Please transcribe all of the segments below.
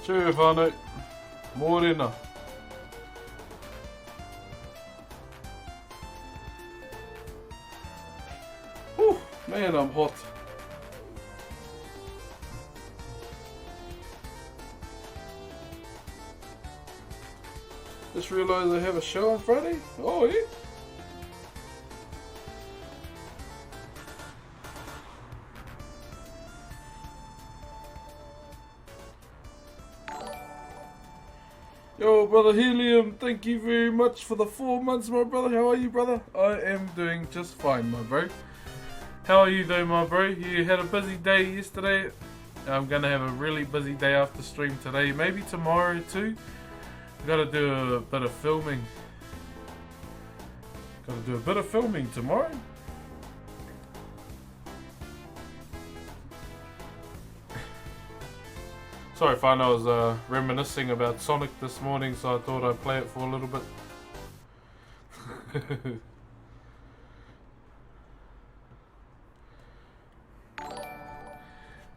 Chur Whanau. Morena. Whew, man, I'm hot. Just realised I have a show on Friday. Oh, yeah. Yo, brother Helium, thank you very much for the 4 months, my brother. How are you, brother? I am doing just fine, my bro. How are you though, my bro? You had a busy day yesterday. I'm gonna have a really busy day after stream today. Maybe tomorrow too. Gotta do a bit of filming. Gotta do a bit of filming tomorrow. Sorry, fine. I was reminiscing about Sonic this morning, so I thought I'd play it for a little bit.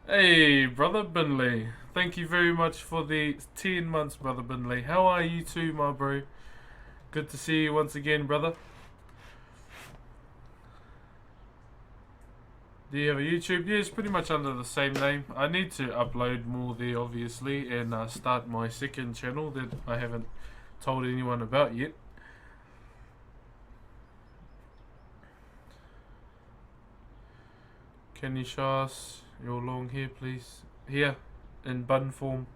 Hey, brother Binley. Thank you very much for the 10 months, brother Binley. How are you too, my bro? Good to see you once again, brother. Do you have a YouTube? Yeah, it's pretty much under the same name. I need to upload more there, obviously, and start my second channel that I haven't told anyone about yet. Can you show us your long hair, please? Here, in bun form.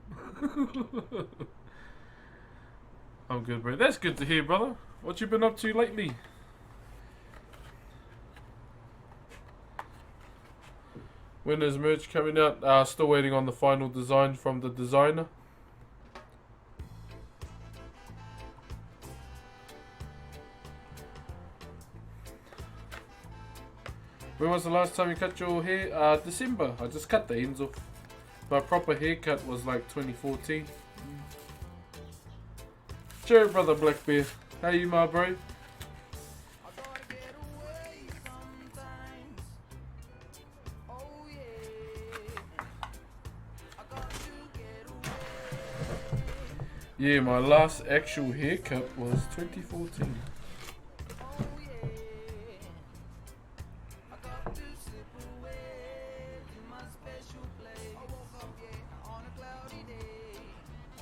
I'm good, bro. That's good to hear, brother. What you been up to lately? When is merch coming out? Still waiting on the final design from the designer. When was the last time you cut your hair? December. I just cut the ends off. My proper haircut was like 2014. Sure, brother Black Bear. How you, my bro? Yeah, my last actual haircut was 2014.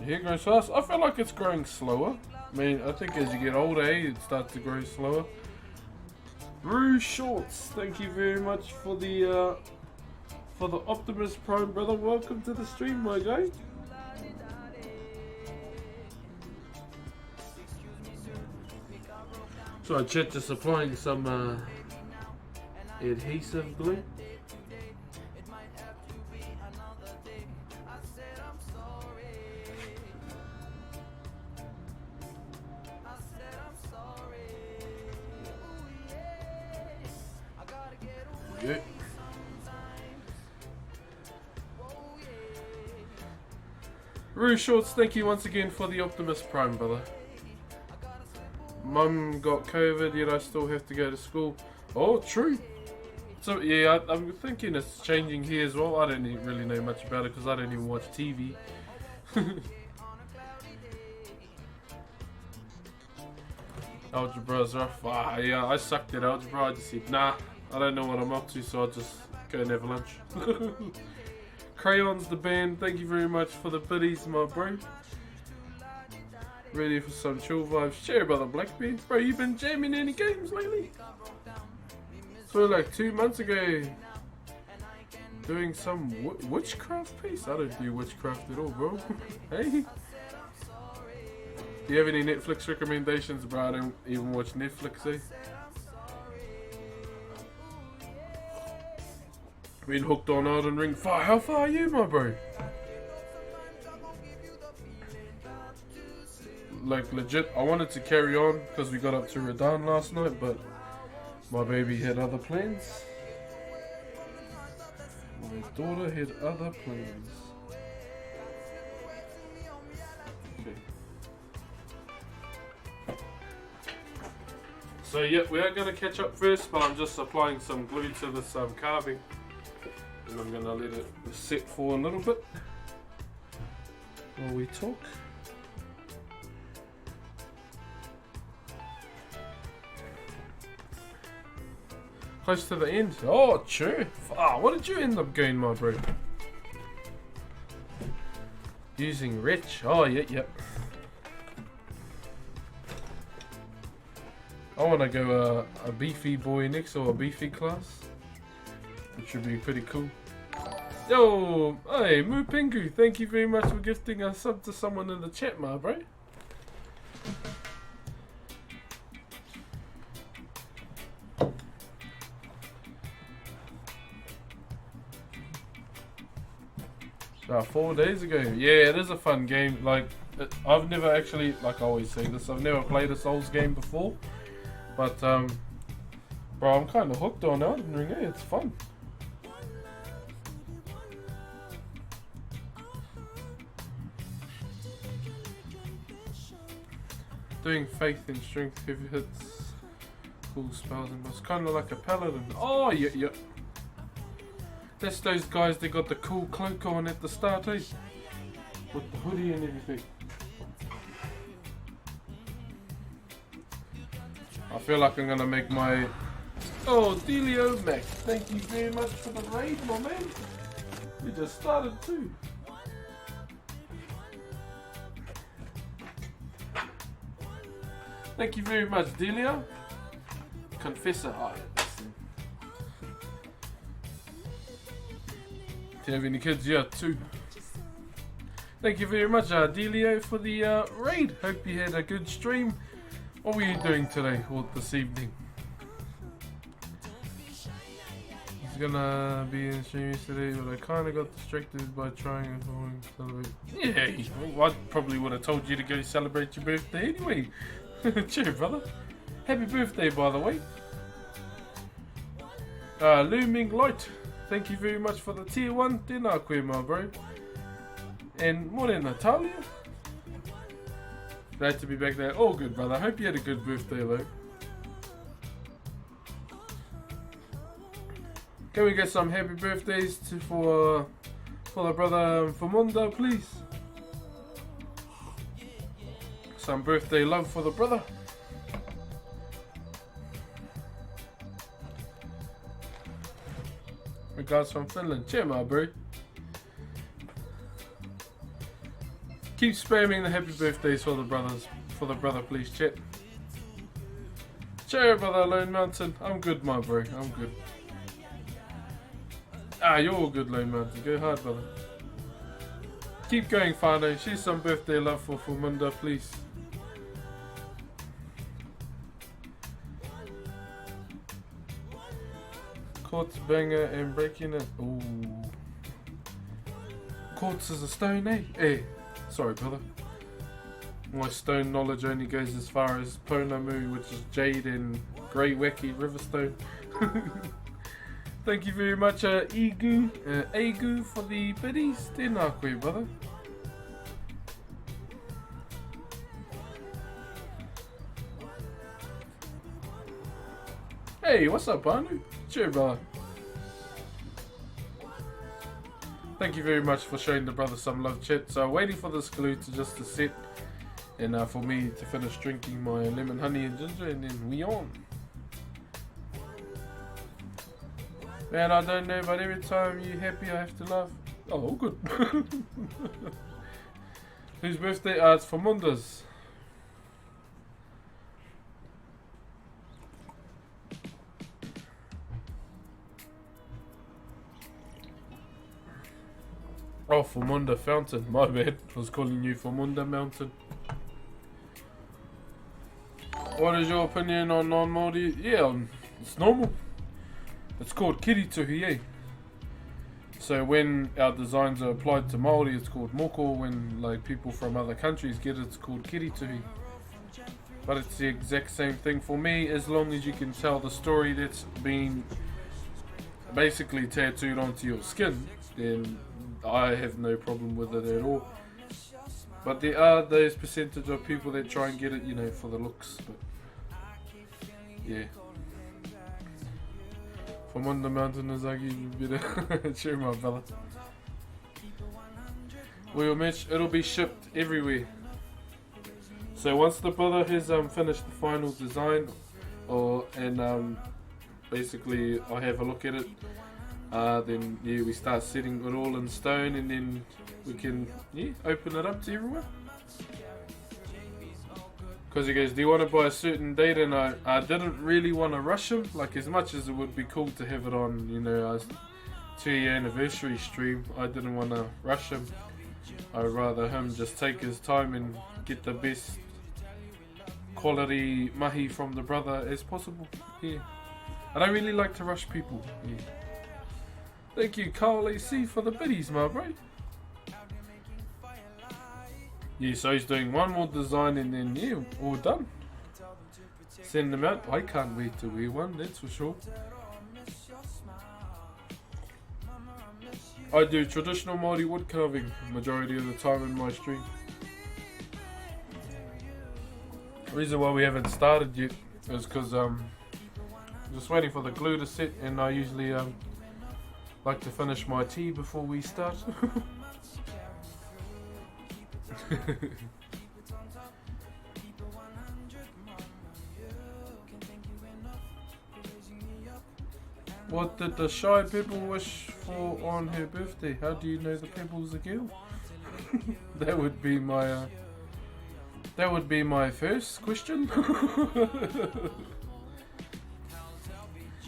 Hair grows fast. I feel like it's growing slower. I mean, I think as you get older, it starts to grow slower. Rue Shorts, thank you very much for the Optimus Prime, brother. Welcome to the stream, my guy. So Chet just applying some adhesive glue. Yeah. Rue Shorts, thank you once again for the Optimus Prime, brother. Mum got COVID, yet I still have to go to school. Oh, true. So yeah, I'm thinking it's changing here as well. I don't really know much about it because I don't even watch TV. Algebra's rough. Yeah, I sucked at algebra. I just said, nah, I don't know what I'm up to, so I'll just go and have lunch. Crayons the band, thank you very much for the biddies, my bro. Ready for some chill vibes. Share, brother Blackbeard. Bro, you been jamming any games lately? So like 2 months ago, doing some witchcraft piece. I don't do witchcraft at all, bro. Hey. Do you have any Netflix recommendations, bro? I don't even watch Netflix, eh? Been hooked on Elden Ring. How far are you, my bro? Like legit, I wanted to carry on because we got up to Radahn last night, but my baby had other plans. My daughter had other plans. Okay. So yeah, we are going to catch up first, but I'm just applying some glue to this carving. And I'm going to let it sit for a little bit. while we talk. Close to the end. Oh, Chur. Ah, what did you end up going, my bro? Using Rich. Oh, yep. I want to go a beefy boy next, or a beefy class, which would be pretty cool. Yo, hey, Moo Pingu, thank you very much for gifting a sub to someone in the chat, my bro. About 4 days ago. Yeah, it is a fun game. Like, I've never actually, like I always say this, I've never played a Souls game before. But, bro, I'm kind of hooked on Elden Ring, eh? It's fun. Doing faith and strength heavy hits. Cool spells and it's kind of like a paladin. Oh, yeah. That's those guys that got the cool cloak on at the start, eh? With the hoodie and everything. I feel like I'm gonna make my... Oh, Delio Mac, thank you very much for the raid, my man. We just started too. Thank you very much, Delio. Confessor. Oh, yeah. Do you have any kids? Yeah, 2. Thank you very much, Delio, for the raid. Hope you had a good stream. What were you doing today or this evening? He's gonna be in stream yesterday, but I kind of got distracted by trying and celebrate. Yeah, I probably would have told you to go celebrate your birthday anyway. Cheer, brother. Happy birthday, by the way. Looming Light. Thank you very much for the tier 1. Tēnā koe, my bro. And morning, Natalia. Glad to be back there. All good, brother. Hope you had a good birthday, though. Can we get some happy birthdays for the brother Famunda, please? Some birthday love for the brother. Regards from Finland. Cheer, my bro. Keep spamming the happy birthdays for the brothers. For the brother, please, chat. Cheer, brother Lone Mountain. I'm good, my bro. I'm good. You're all good, Lone Mountain. Go hard, brother. Keep going, Fano. Share some birthday love for Munda, please. Quartz banger and breaking it. Ooh. Quartz is a stone, eh? Eh. Sorry, brother. My stone knowledge only goes as far as Ponamu, which is jade and grey wacky riverstone. Thank you very much, Agu, for the biddies. Tēnā koe, brother. Hey, what's up, Anu? Cheer, brother. Thank you very much for showing the brother some love, chat. So, waiting for this glue to set, and for me to finish drinking my lemon, honey, and ginger, and then we on. Man, I don't know, but every time you're happy, I have to laugh. Oh, good. Whose birthday? It's for Munda's. Oh, Formunda Fountain. My bad. I was calling you Formunda Mountain. What is your opinion on non-Maori? Yeah, it's normal. It's called kirituhi, eh? So when our designs are applied to Maori, it's called moko. When like people from other countries get it, it's called kirituhi. But it's the exact same thing for me, as long as you can tell the story that's been basically tattooed onto your skin, then I have no problem with it at all. But there are those percentage of people that try and get it, you know, for the looks. But yeah. From on the mountain is better. Cheer, my brother. We'll match. It'll be shipped everywhere. So once the brother has finished the final design, and basically I have a look at it, then yeah, we start setting it all in stone, and then we can open it up to everyone. Because he goes, do you want to buy a certain date? And I didn't really want to rush him, like as much as it would be cool to have it on, you know, our 2-year anniversary stream. I didn't want to rush him. I'd rather him just take his time and get the best quality mahi from the brother as possible. Yeah, I don't really like to rush people. Yeah. Thank you, Carl AC, for the biddies, my bro. Yeah, so he's doing one more design and then yeah, all done. Send them out. I can't wait to wear one, that's for sure. I do traditional Maori wood carving majority of the time in my stream. The reason why we haven't started yet is because just waiting for the glue to set, and I usually like to finish my tea before we start. What did the shy pebble wish for on her birthday? How do you know the pebble's a girl? That would be my first question.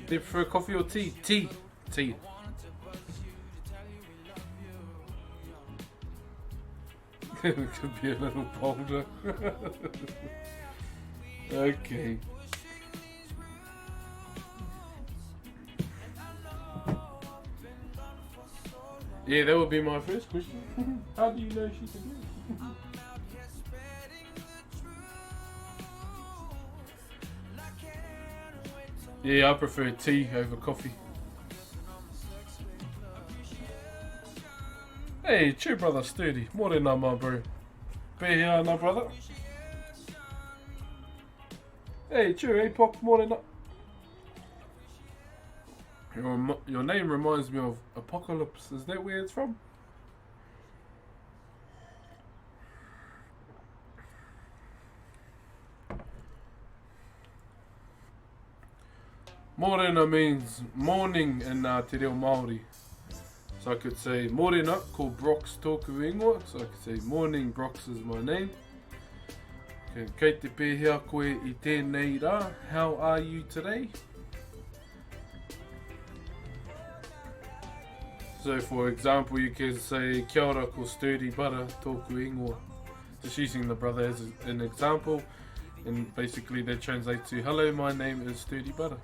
Do you prefer coffee or tea? Tea. It could be a little bolder. Okay. Yeah, that would be my first question. How do you know she's a girl? Yeah, I prefer tea over coffee. Hey, Chur brother sturdy. Morena, my bro. Be here, no brother. Hey, Chur, hey, Pop, morena. Your name reminds me of Apocalypse. Is that where it's from? Morena means morning in Te Reo Maori. So I could say morena, called Broxh tōku ingoa. So I could say morning, Broxh is my name. Okay, kei te pēhea koe I tēnei rā. How are you today? So for example, you can say kia ora ko sturdy brother tōku ingoa. Just using the brother as an example. And basically that translates to hello, my name is sturdy brother.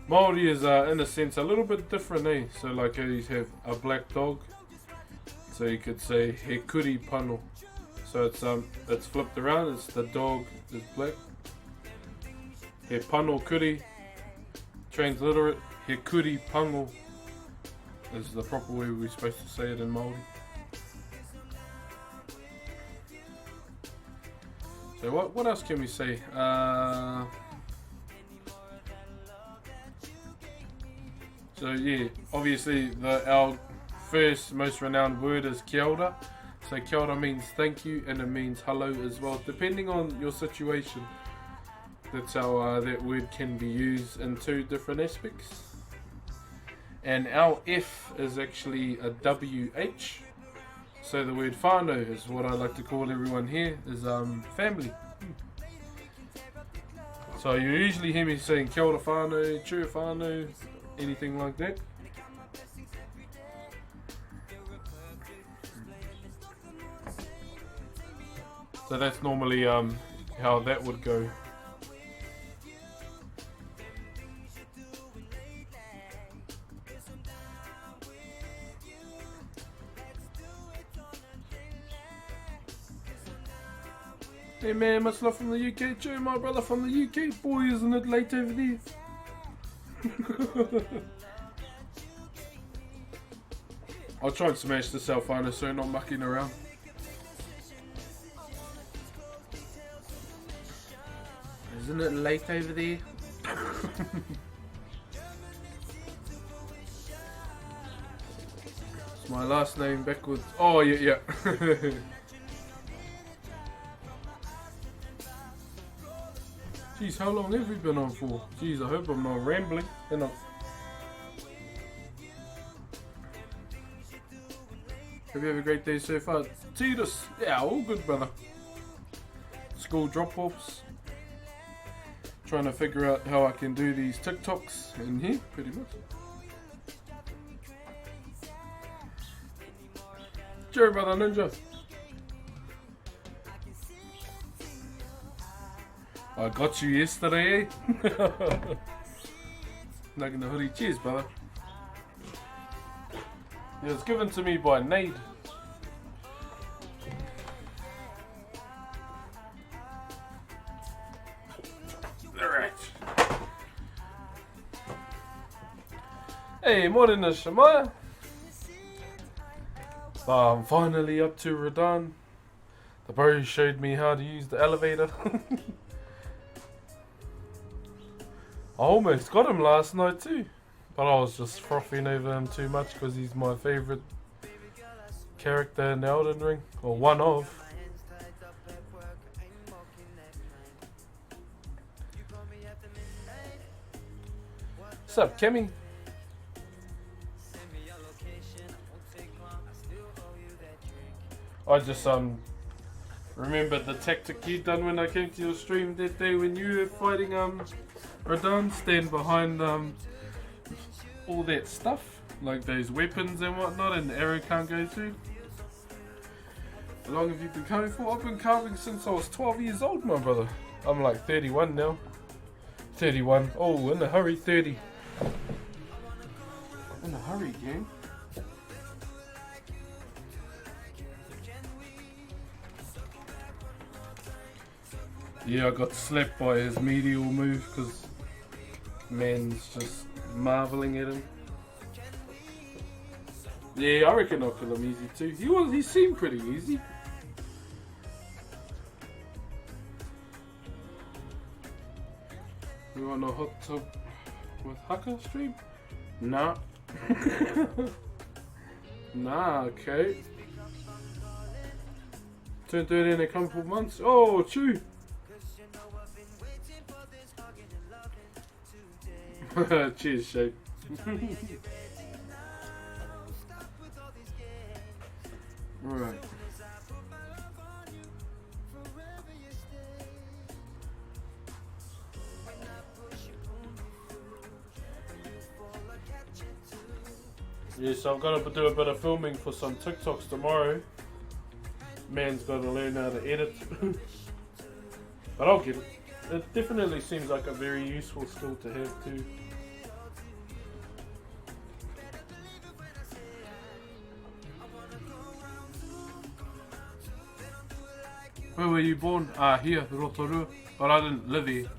Maori is in a sense a little bit different, eh? So like you have a black dog, so you could say he kuri pano. So it's flipped around, it's the dog is black. He pano kuri, transliterate, he kuri pango is the proper way we're supposed to say it in Maori. So what else can we say? So yeah, obviously our first most renowned word is kia ora. So kia ora means thank you, and it means hello as well, depending on your situation. That's how that word can be used in two different aspects. And our F is actually a WH. So the word whanau is what I like to call everyone here, is family. So you usually hear me saying kia ora whanau, Chur whanau, anything like that. So that's normally how that would go. Hey man, much love from the UK. Chur, my brother from the UK. Boy, isn't it late over there? I'll try and smash this Alfano so not mucking around. Isn't it late over there? My last name backwards. Oh, yeah. Jeez, how long have we been on for? Jeez, I hope I'm not rambling. Hope you have a great day so far. Titus, yeah, all good, brother. School drop-offs. Trying to figure out how I can do these TikToks in here, pretty much. Sure, brother Ninja. I got you yesterday, eh? Nugget the hoodie. Cheers, brother. It was given to me by Nade. Alright. Hey, morning, Shamaya. I'm finally up to Rodan. The bro showed me how to use the elevator. I almost got him last night too, but I was just frothing over him too much because he's my favourite character in the Elden Ring, or one of. What's up, Kemi? I just remembered the tactic you done when I came to your stream that day when you were fighting Radon, stand behind all that stuff, like those weapons and whatnot, and the arrow can't go through. How long have you been carving for? I've been carving since I was 12 years old, my brother. I'm like 31 now. 31. Oh, in a hurry, 30. In a hurry, gang. Yeah, I got slapped by his medial move because man's just marveling at him. Yeah, I reckon I'll kill him easy too. He seemed pretty easy. You want a hot tub with Haka stream? Nah. Nah, okay. Turn 30 in a couple months. Oh, true. Cheers, Shay. Right. Yes, I've got to do a bit of filming for some TikToks tomorrow. Man's got to learn how to edit. But I'll get it. It definitely seems like a very useful skill to have too. Where were you born? Here, Rotorua. But I didn't live here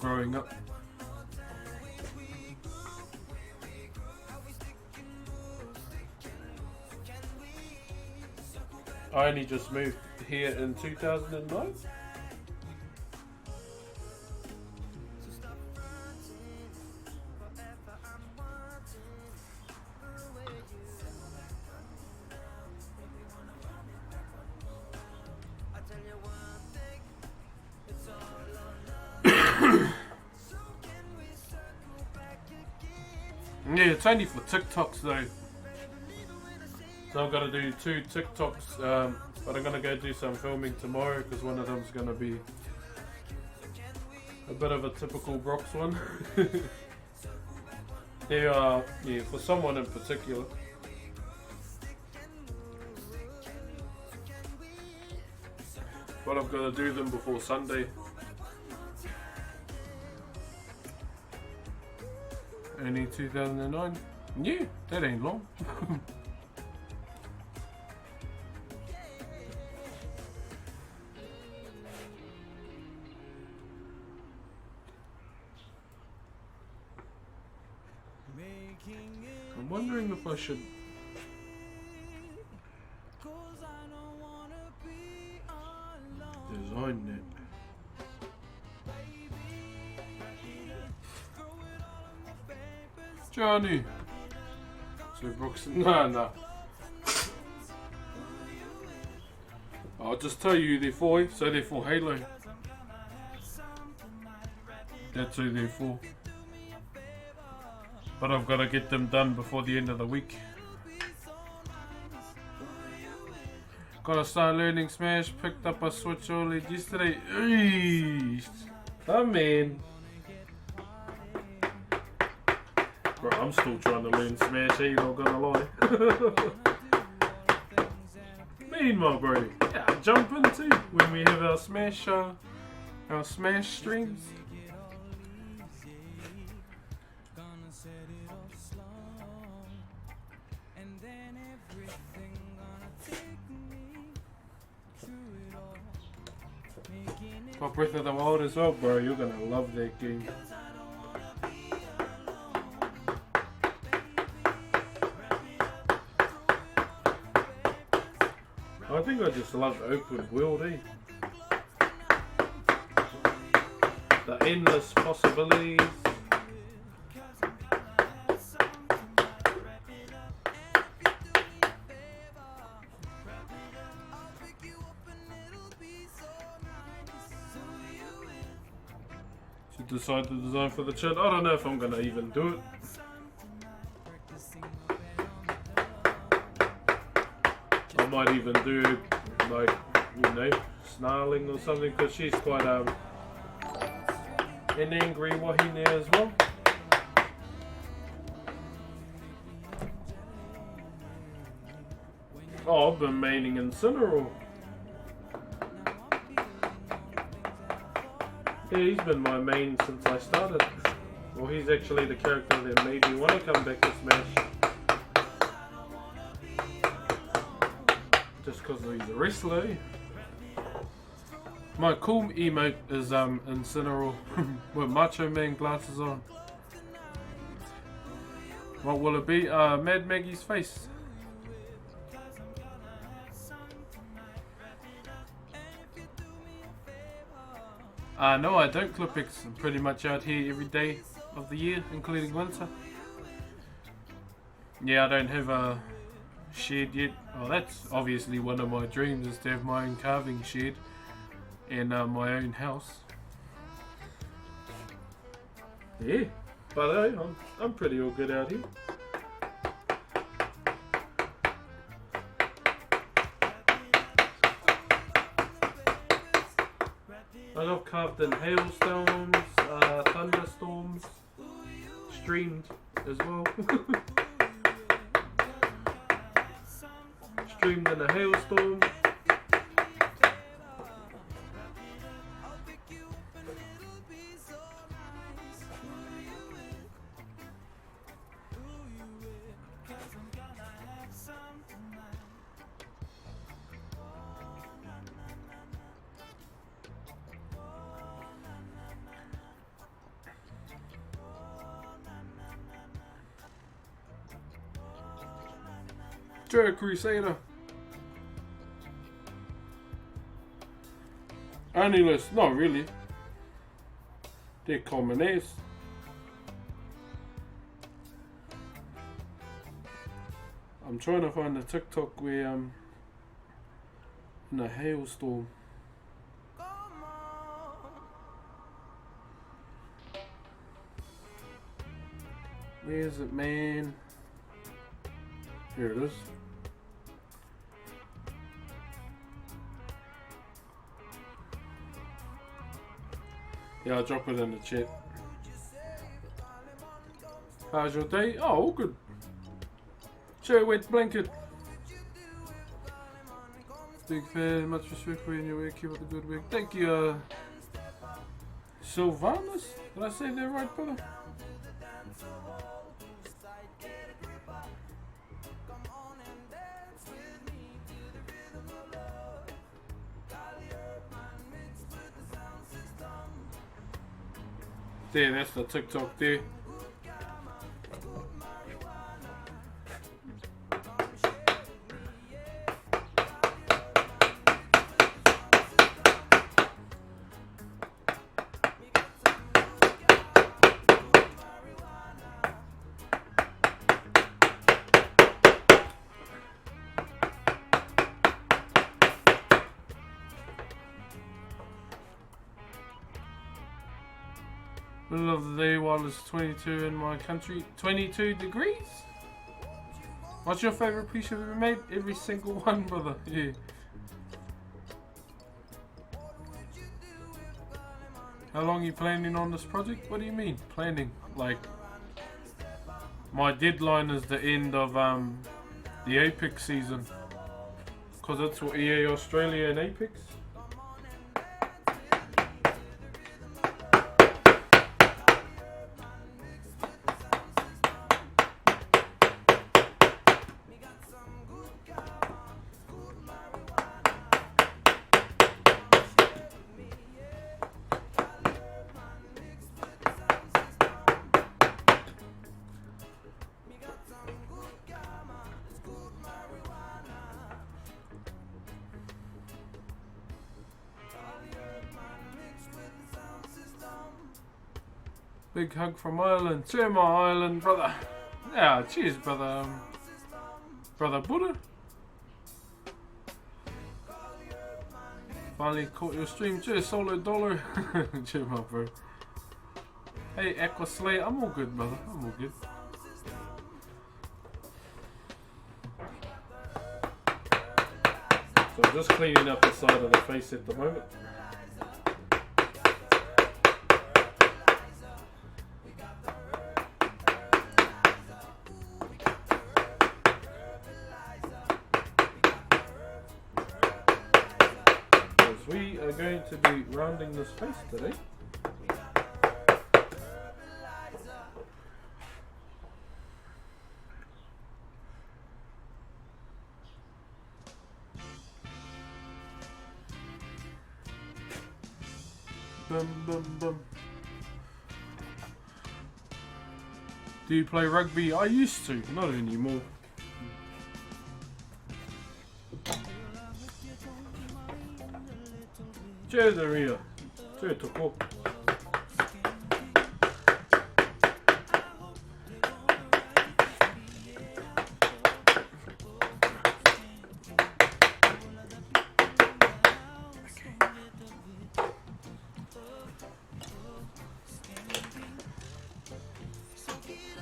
growing up. I only just moved here in 2009. Yeah, it's only for TikToks though. So I've got to do 2 TikToks, but I'm going to go do some filming tomorrow because one of them's going to be a bit of a typical Broxh one. Yeah, for someone in particular. But I've got to do them before Sunday. Only 2009? Yeah, that ain't long. I'm wondering if I should design that. Johnny, So Broxh, no. I'll just tell you who they're for, so they're for Halo. That's who they're for. But I've got to get them done before the end of the week. Gotta start learning Smash, picked up a Switch OLED yesterday. Eesh. Oh man. Bro, I'm still trying to learn Smash, ain't not gonna lie. Meanwhile, bro, yeah, jump in too when we have our Smash streams. Got Breath of the Wild as well, bro. You're gonna love that game. I think I just love open world, eh? The endless possibilities. Should decide the design for the chat. I don't know if I'm gonna even do it. I might even do like, you know, snarling or something, because she's quite an angry wahine as well. Oh, I've been maining Incineroar. Yeah, he's been my main since I started. Well, he's actually the character that made me want to come back to Smash. Just because he's a wrestler. Eh? My cool emote is Incineroar with Macho Man glasses on. What will it be? Mad Maggie's face. No, I don't clip X. I'm pretty much out here every day of the year, including winter. Yeah, I don't have a shed yet. Well, that's obviously one of my dreams, is to have my own carving shed and my own house. Yeah, but I'm pretty all good out here. I got carved in hailstones, thunderstorms, streamed as well. Streamed in a hailstorm. Chur Crusader. Only list, not really. They're common as. I'm trying to find a TikTok where in a hailstorm. Where is it, man? Here it is. Yeah, I'll drop it in the chat. How's your day? Oh, all good. Chur wet blanket. Big fan, much respect for you and your work. Keep up the good work. Thank you, Sylvanus? Did I say that right, brother? There, that's the TikTok there. Middle of the day while it's 22 in my country. 22 degrees? What's your favourite piece you've ever made? Every single one, brother. Yeah. How long are you planning on this project? What do you mean, planning? Like, my deadline is the end of the Apex season. Because that's what EA Australia and Apex. Big hug from Ireland. To my Ireland, brother. Yeah, cheers, brother. Brother Buddha. Finally caught your stream. Cheers, Solo Dollar. Cheers, my bro. Hey, Aqua Slay. I'm all good, brother. I'm all good. So I'm just cleaning up the side of the face at the moment. We are going to be rounding this face today. Bum, bum, bum. Do you play rugby? I used to, not anymore. Cheers, Aria. Cheers, Toko.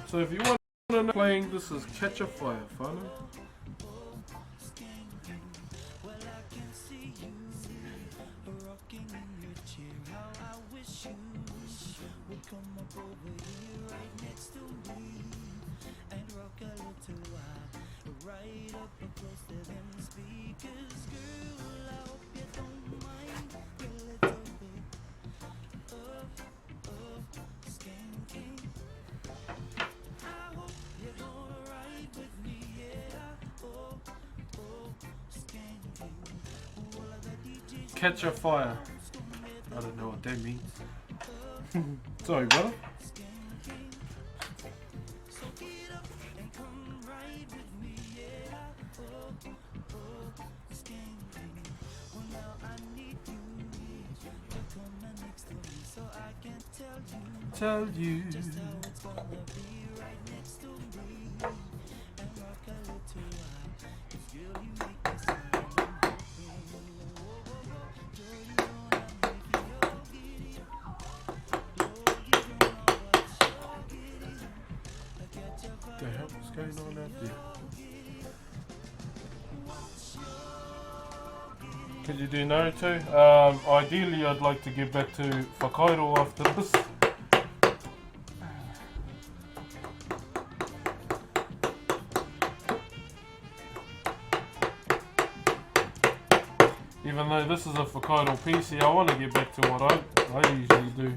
So if you want to know playing, this is Catch a Fire, Whanau. Catch a Fire. I don't know what that means. Sorry, brother. Tell you. What the hell is going on out there? Could you do Naruto? Ideally, I'd like to get back to Whakairo after this. Even though this is a Whakairo PC, I want to get back to what I usually do.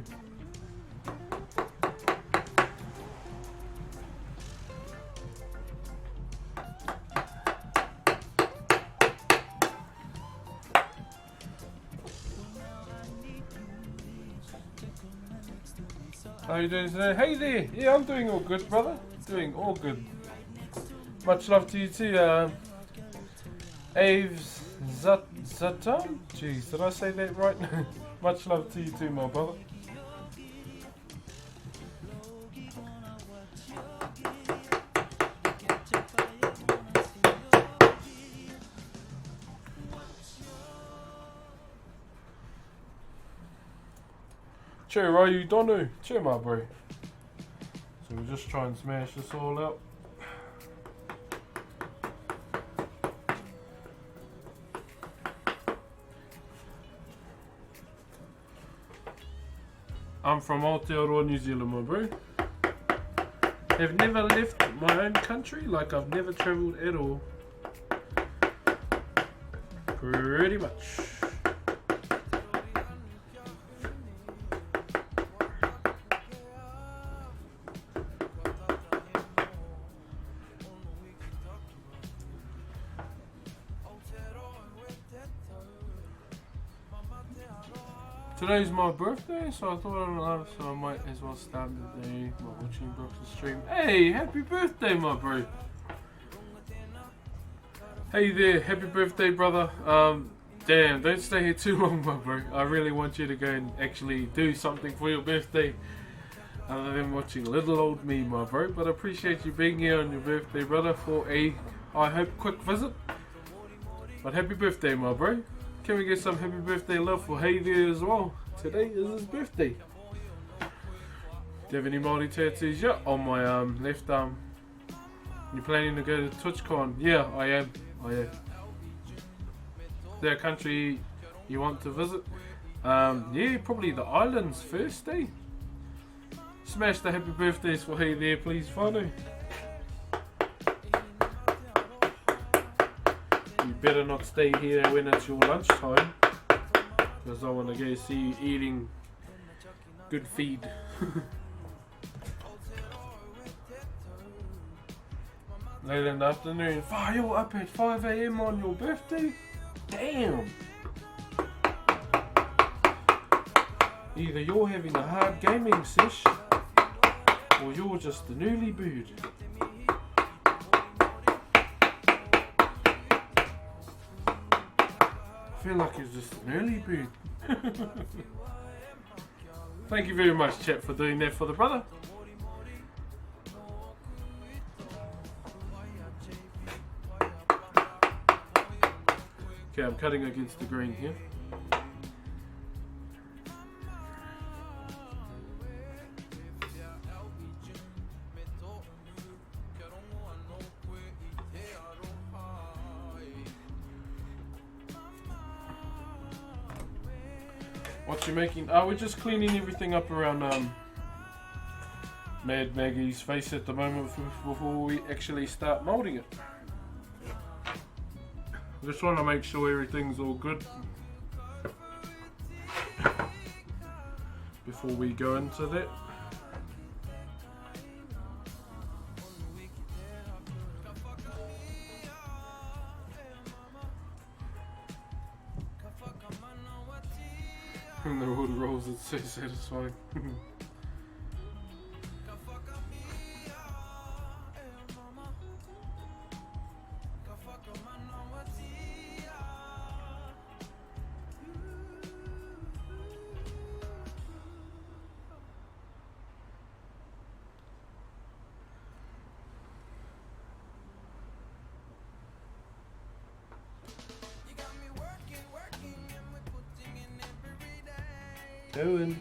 How are you doing today? Hey there! Yeah, I'm doing all good, brother. Doing all good. Much love to you too, Aves Zatam? Jeez, did I say that right? Much love to you too, my brother. Chur Whanau, Chur my bro. So we'll just try and smash this all out. I'm from Aotearoa, New Zealand, my bro. Have never left my own country, like I've never travelled at all. Pretty much. Today's my birthday, so I thought I might as well start the day by watching Brox's stream. Hey, happy birthday, my bro! Hey there, happy birthday, brother. Damn, don't stay here too long, my bro. I really want you to go and actually do something for your birthday other than watching little old me, my bro. But I appreciate you being here on your birthday, brother, for a, I hope, quick visit. But happy birthday, my bro. Can we get some happy birthday love for Hey there as well? Today is his birthday. Do you have any Maori tattoos? Yeah, on my left arm. You planning to go to TwitchCon? Yeah, I am. Is there a country you want to visit? Yeah, probably the islands first, eh? Smash the happy birthdays for Hey there, please, whānau. You better not stay here when it's your lunchtime, because I want to go see you eating good feed. Late in the afternoon. You're up at 5 AM on your birthday? Damn! Either you're having a hard gaming sesh, or you're just an early bird. I feel like it's just an early bird. Thank you very much, chat, for doing that for the brother. Okay, I'm cutting against the grain here. What you making? We're just cleaning everything up around Mad Maggie's face at the moment before we actually start moulding it. Just want to make sure everything's all good before we go into that. And the wood rolls, it's so satisfying. Going.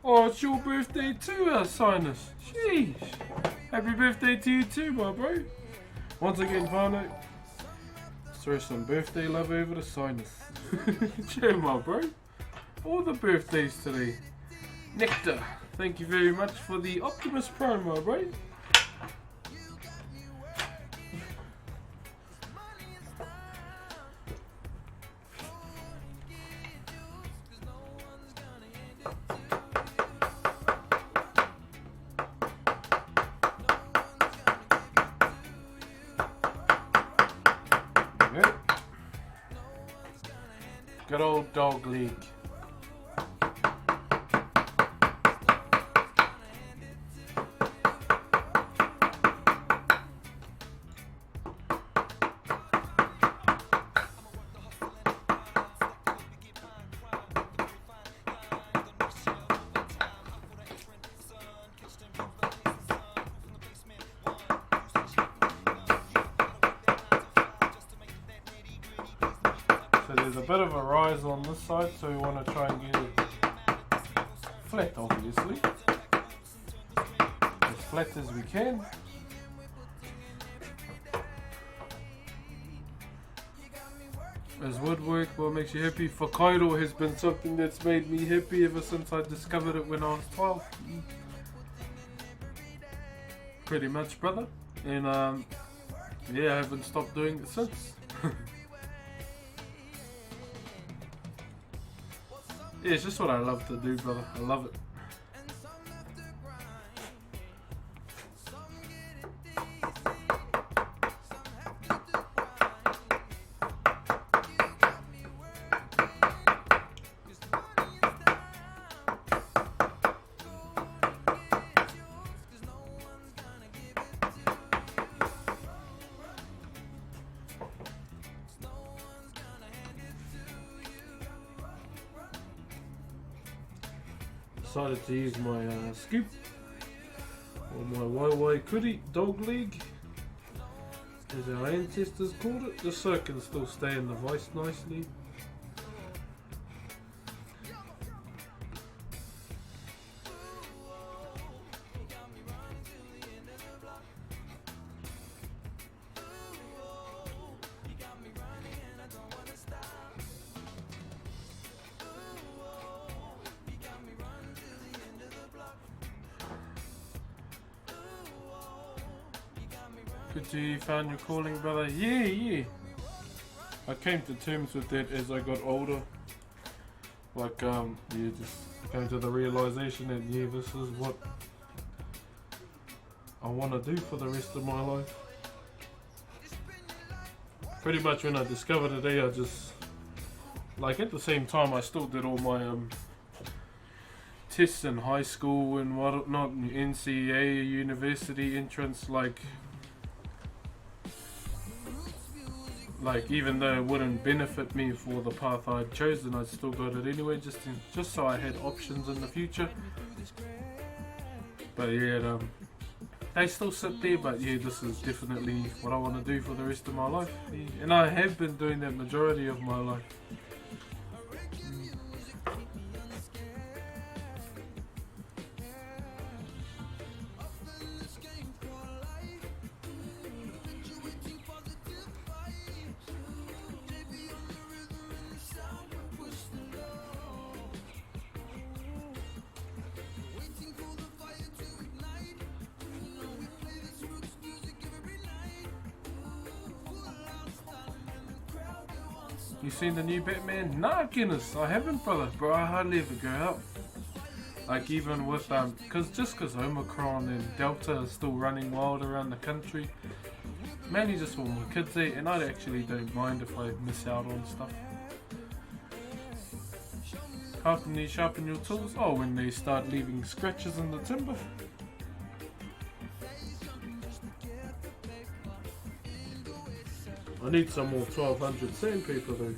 Oh, it's your birthday too, Sinus. Sheesh. Happy birthday to you too, my bro. Once again, whānau, throw some birthday love over to Sinus. Cheer, my bro. All the birthdays today. Nectar. Thank you very much for the Optimus Prime, my bro. Good old dog leg. bit of a rise on this side, so we want to try and get it flat, obviously. As flat as we can. As woodwork, what makes you happy? Whakairo has been something that's made me happy ever since I discovered it when I was 12. Pretty much, brother. And yeah, I haven't stopped doing it since. Yeah, it's just what I love to do, brother. I love it. Decided to use my scoop or my Wai Kuri dog leg, as our ancestors called it, just so it can still stay in the vice nicely. Good you found your calling, brother. Yeah. I came to terms with that as I got older. Like, yeah, just came to the realization that, yeah, this is what I want to do for the rest of my life. Pretty much when I discovered it, I just, like, at the same time I still did all my tests in high school and whatnot, NCA, university entrance, like even though it wouldn't benefit me for the path I'd chosen, I still got it anyway, just so I had options in the future. But yeah, they still sit there, but yeah, this is definitely what I want to do for the rest of my life. Yeah. And I have been doing that majority of my life. You seen the new Batman? Nah, Guinness, I haven't, brother. Bro, I hardly ever go out. Like, even with, cause Omicron and Delta is still running wild around the country. Mainly just for my kids there, and I actually don't mind if I miss out on stuff. How can you sharpen your tools? Oh, when they start leaving scratches in the timber. I need some more 1200 sandpaper though.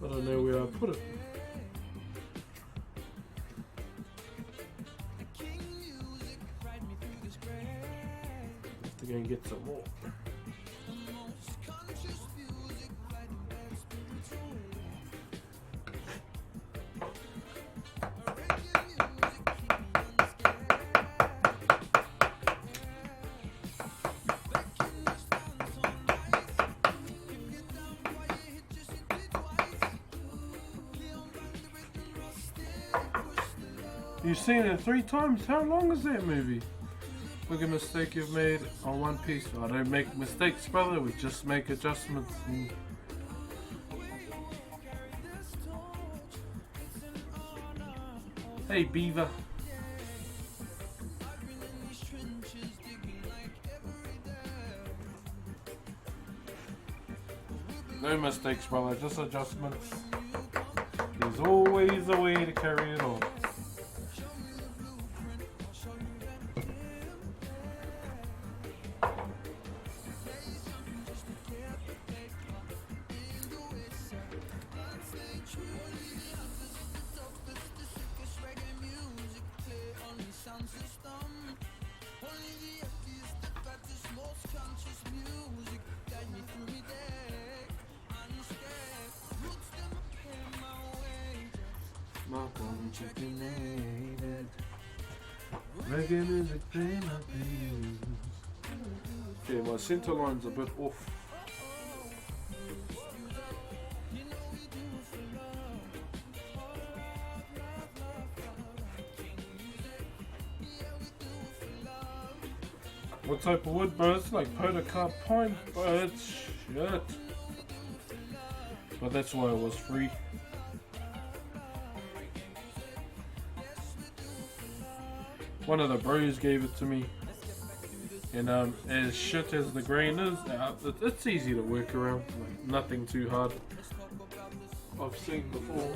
I don't know where I put it. Have to go and get some more. You've seen it 3 times? How long is that movie? Look at a mistake you've made on One Piece. I don't make mistakes, brother, we just make adjustments. Hey, Beaver. No mistakes, brother, just adjustments. There's always a way to carry it on. not on chicken. Making music play my blues. Yeah, my center line's a bit off. What type of wood, bro? It's like podacarp pine, but it's shit. But that's why it was free. One of the bros gave it to me. And as shit as the grain is, it's easy to work around. Like, nothing too hard. I've seen before.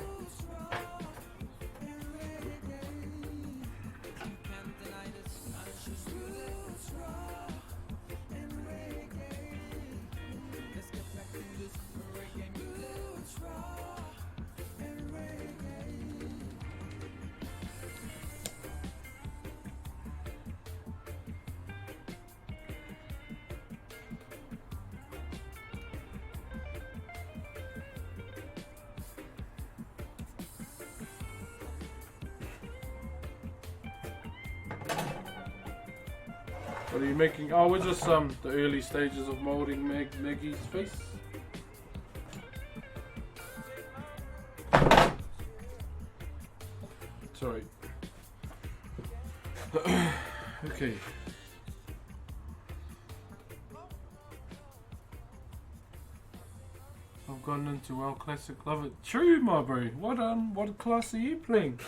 What are you making? Oh, we're just the early stages of molding Maggie's face. Sorry. Okay. I've gone into our classic. Love it. True, my bro. What class are you playing?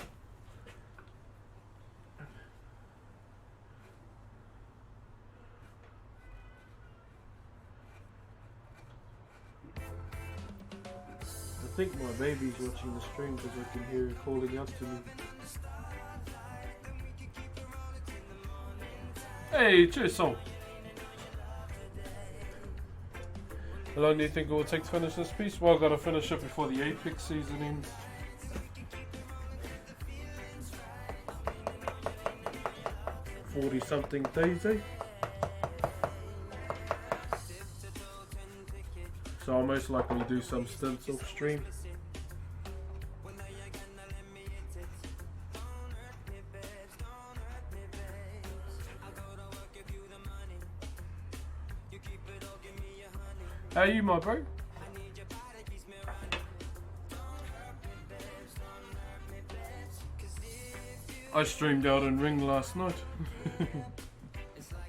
I think my baby's watching the stream because I can hear her calling out to me. Hey, cheers, soul. How long do you think it will take to finish this piece? Well, I've got to finish it before the Apex season ends. Something days, eh? So I'll most likely do some stints off stream. How are you, my bro? I streamed Elden Ring last night.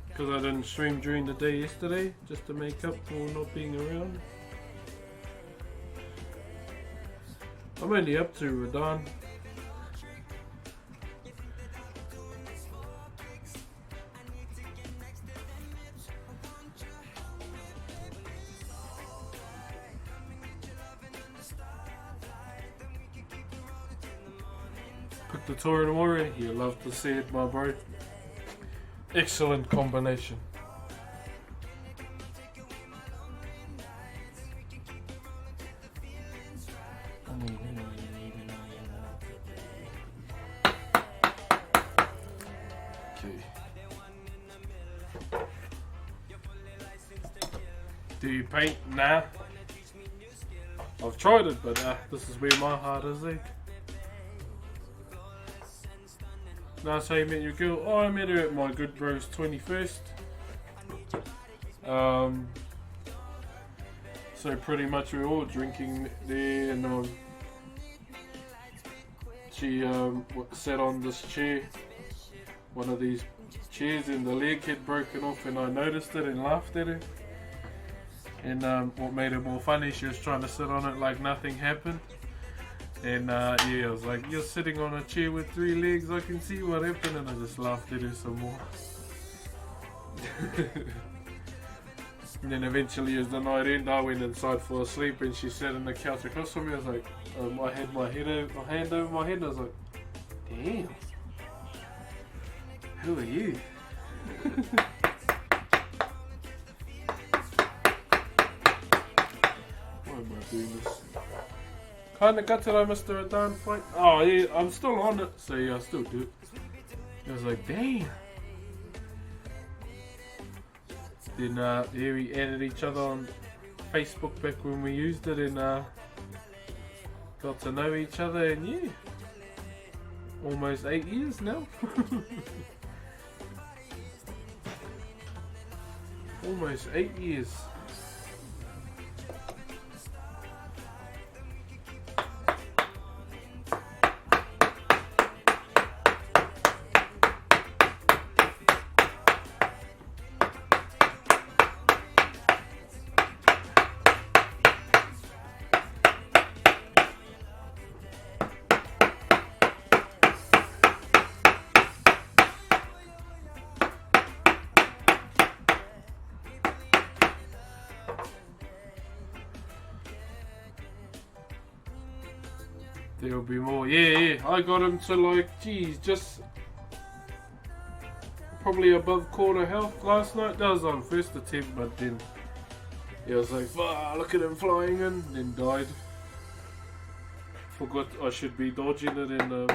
Because I didn't stream during the day yesterday, just to make up for not being around. I'm only up to Radahn. Pick the Tor and Warrior, you love to see it, my bro. Excellent combination. Do you paint? Nah. I've tried it, but this is where my heart is, eh? Nice how you met your girl. Oh, I met her at my good bro's 21st. So pretty much we were all drinking there, and she sat on this chair, one of these chairs, and the leg had broken off, and I noticed it and laughed at her. And what made it more funny, she was trying to sit on it like nothing happened. And yeah, I was like, you're sitting on a chair with 3 legs, I can see what happened, and I just laughed at her some more. And then eventually as the night ended, I went inside for a sleep, and she sat on the couch across from me. I was like, I had my hand over my head, and I was like, damn, who are you? Why am I doing this? Kinda gutted I missed the Radahn fight. Oh yeah, I'm still on it, so yeah, I still do it. I was like, damn. Then yeah, we added each other on Facebook back when we used it, and got to know each other, and yeah, almost 8 years now. Almost 8 years. There'll be more. Yeah. I got him to like, geez, just probably above quarter health last night. That was on first attempt, but then he was like, look at him flying in, then died. Forgot I should be dodging it in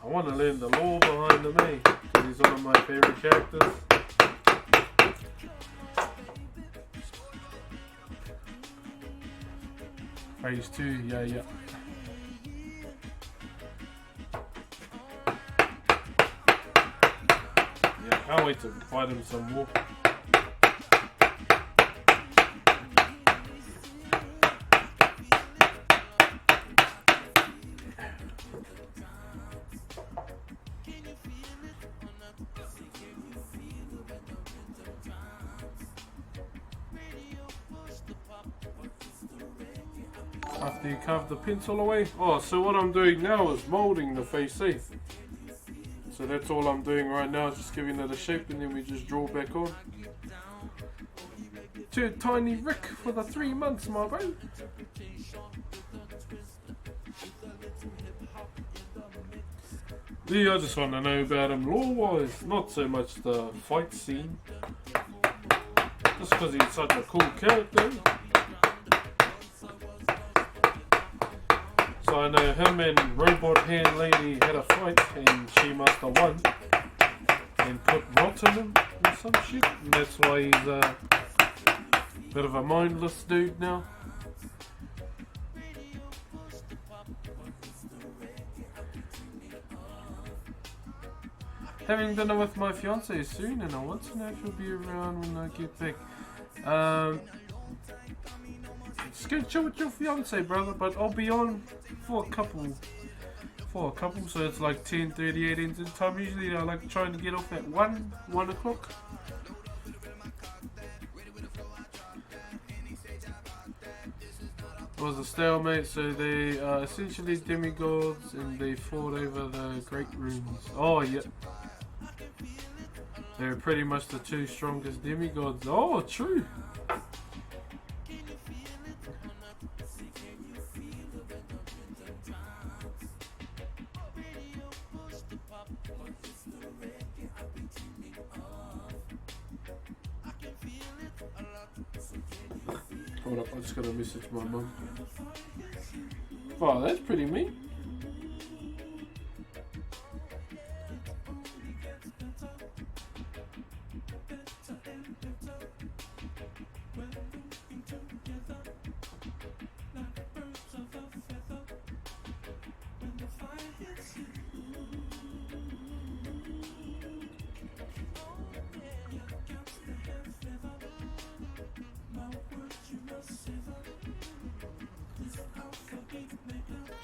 I want to learn the lore behind him, eh? Because he's one of my favourite characters. Phase 2, yeah. Yeah, can't wait to fight him some more. After you carve the pencil away. Oh, so what I'm doing now is moulding the face safe. So that's all I'm doing right now, just giving it a shape and then we just draw back on. To Tiny Rick for the 3 months, my bro. Yeah, I just want to know about him lore-wise, not so much the fight scene. Just because he's such a cool character. So I know him and Robot Hand Lady had a fight and she must have won and put rot in him or some shit, and that's why he's a bit of a mindless dude now. Having dinner with my fiance soon, and I want to know if she'll be around when I get back. Just go chill with your fiance, brother, but I'll be on for a couple, so it's like 10:38 Indian time. Usually I like trying to get off at 1 o'clock. It was a stalemate, so they are essentially demigods and they fought over the Great Runes. Oh, yeah. They're pretty much the 2 strongest demigods. Oh, true. Hold up, I just gotta message my mum. Wow, that's pretty mean.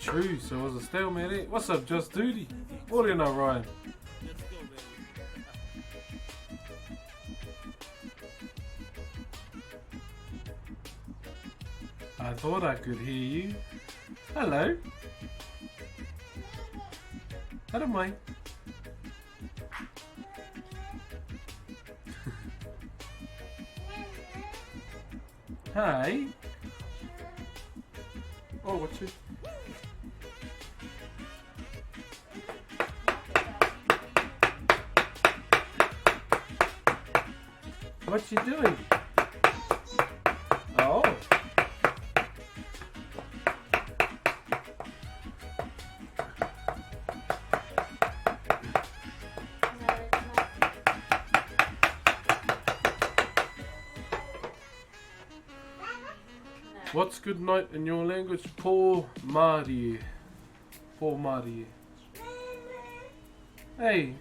True, so it was a stalemate, eh? What's up, Just Duty? What do you know, Ryan? I thought I could hear you. Hello. I don't mind. Hi. Oh, what's it? What you doing? Oh. What's good night in your language? Po Maori. Po Maori. Hey.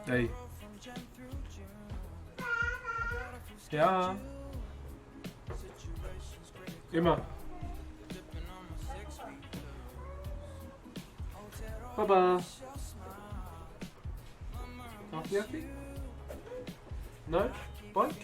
Hey. Yeah. Emma. Bye-bye. Takoyaki? No? Bike?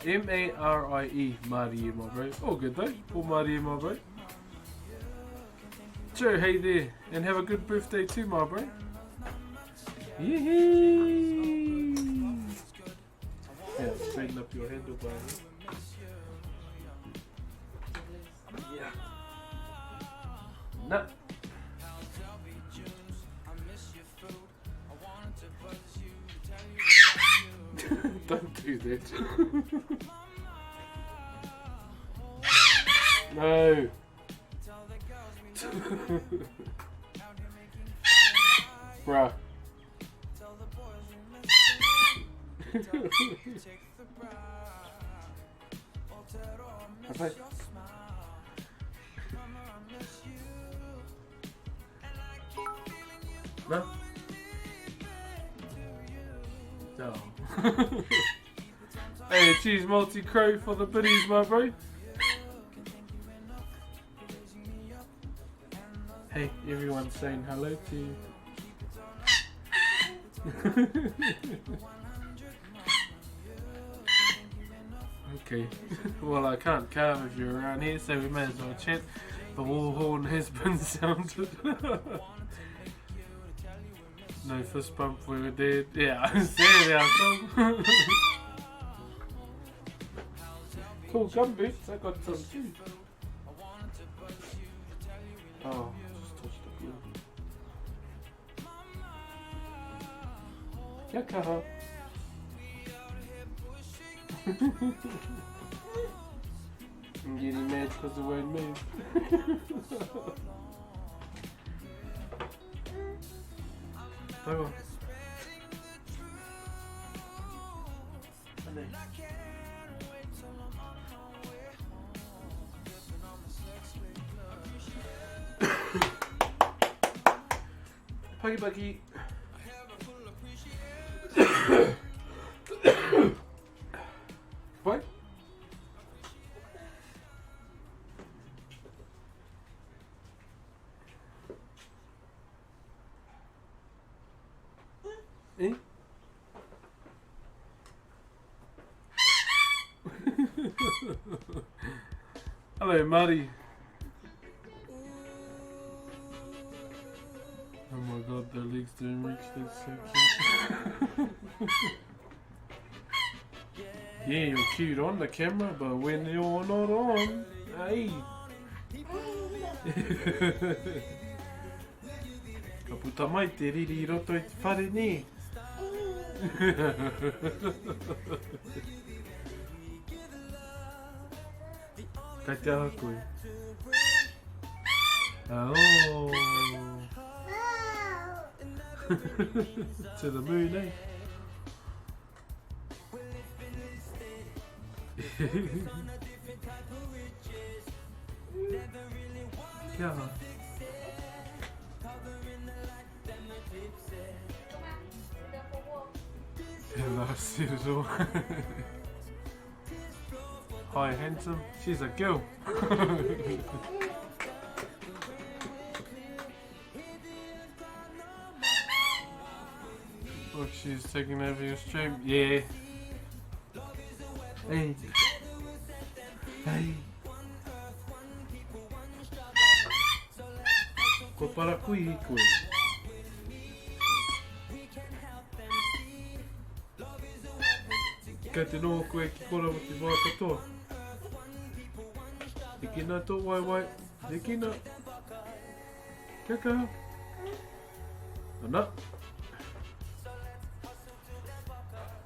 M-A-R-I-E, Maori, my bro. All good though, all Maori, my bro. Chur, hey there, and have a good birthday too, my bro. Yee! Yeah, straighten up your handlebar. Yeah. Nah. Don't do that. No. Bruh. Okay. No. No. Hey, cheese multi-crow for the biddies, my bro. Hey, everyone's saying hello to you. Okay, well I can't carve if you're around here, so we may as well chat. The war horn has been sounded. No fist bump, we were dead. Yeah, I said it, Cool gum boots, I got some too. Oh, just touched the glue. Yakaha. I'm getting mad because the word move. Go on. Puggy Buggy. What? Eh? Hello, Maori. Oh my god, their legs don't reach that section. Yeah, you're cute on the camera, but when you're not on, hey. Ka puta mai te riri roto I te whare ne. Kai te aha koe. Oh. To the moon, eh? Yeah. Yeah, that's it as all. Hi, handsome. She's a girl. Look, she's taking over your stream. Yeah. Hey. Hey. Ko para kui koe. Kei te noa koe ki kora o te wā katoa. He kina tō wai wai. He kina. Kia kaha. Ana.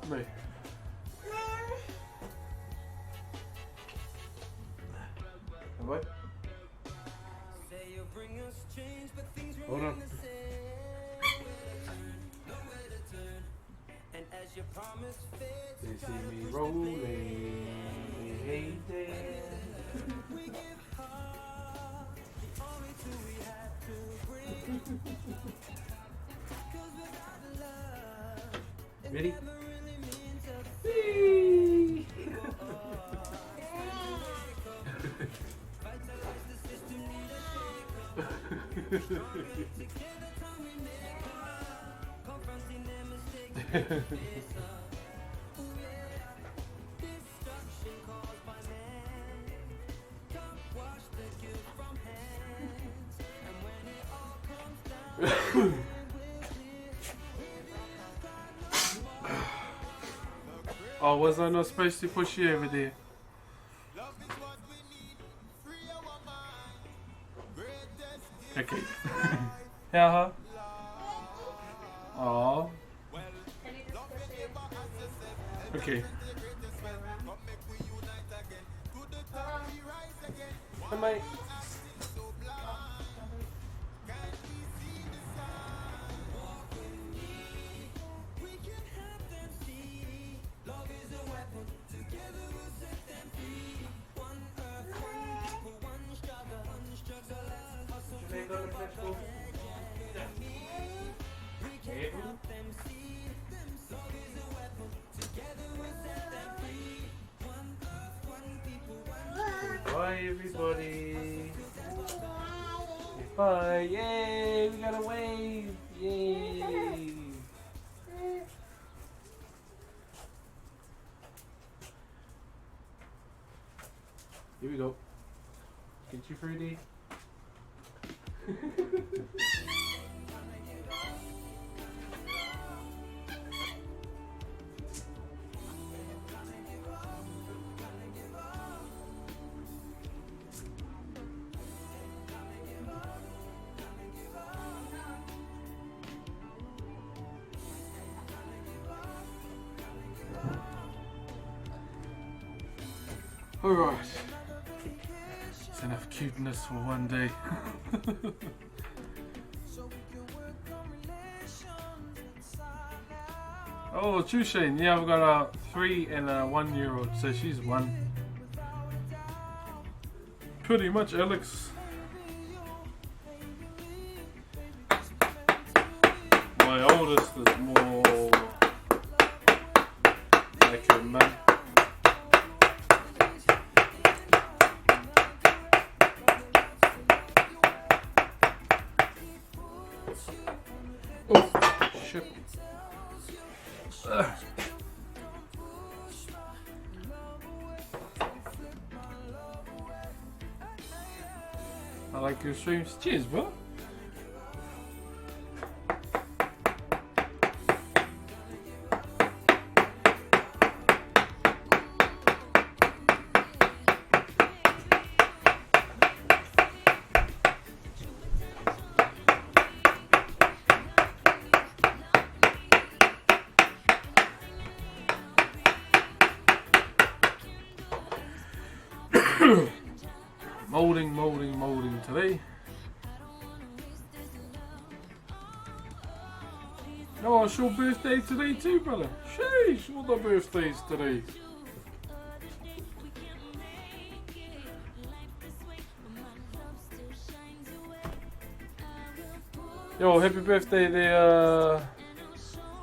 Nei. Vai. Hold on. They see me rolling. Hey there. Ready? Oh, was I not supposed to push you over there? Okay. Yeah. Oh. Okay. Hi, mate. Bye everybody. Bye. Yay, we got a wave. Yay. Here we go. Get you fruity. Alright. It's enough cuteness for one day. Oh, Chushane, yeah, I've got a 3 and a 1 year old, so she's 1. Pretty much, Alex. My oldest is more like her mum. Oh, shit. I like your streams. Cheers, bro. Molding today. Oh, it's your birthday today too, brother. Sheesh, all the birthdays today. Yo, happy birthday there,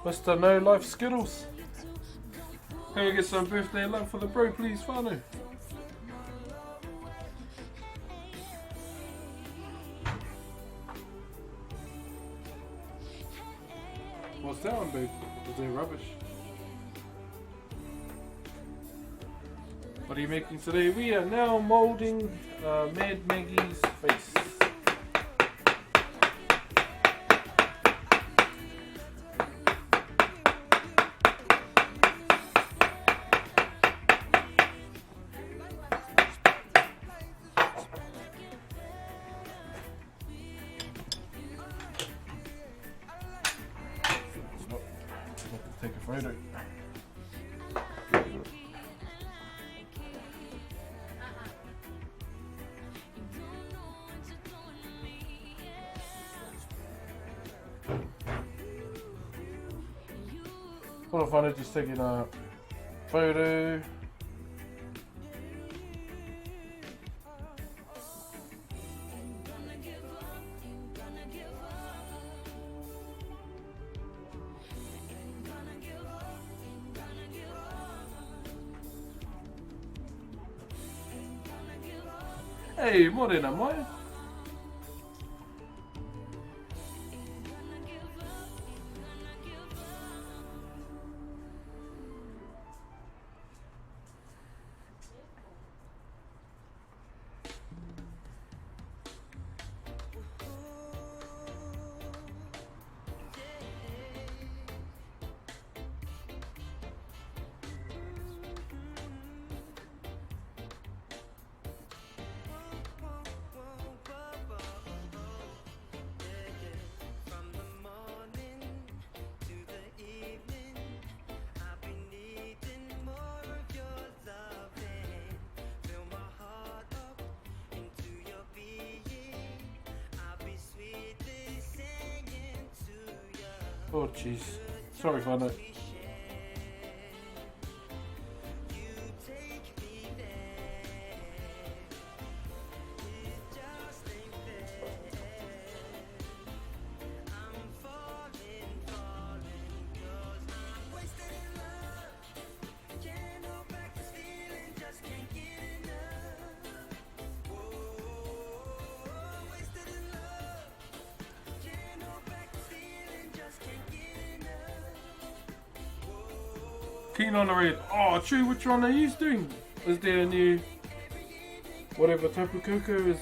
Mr. No Life Skittles. Can we get some birthday love for the bro, please, whānau? What's that one, babe? Is they rubbish? What are you making today? We are now moulding Mad Maggie's face. photo. What if I just taking a photo? Hey, morena mai. Oh jeez, sorry for that. Keen on the red. Oh, true. Which one are you doing? Is there a new whatever Tapu Koko is?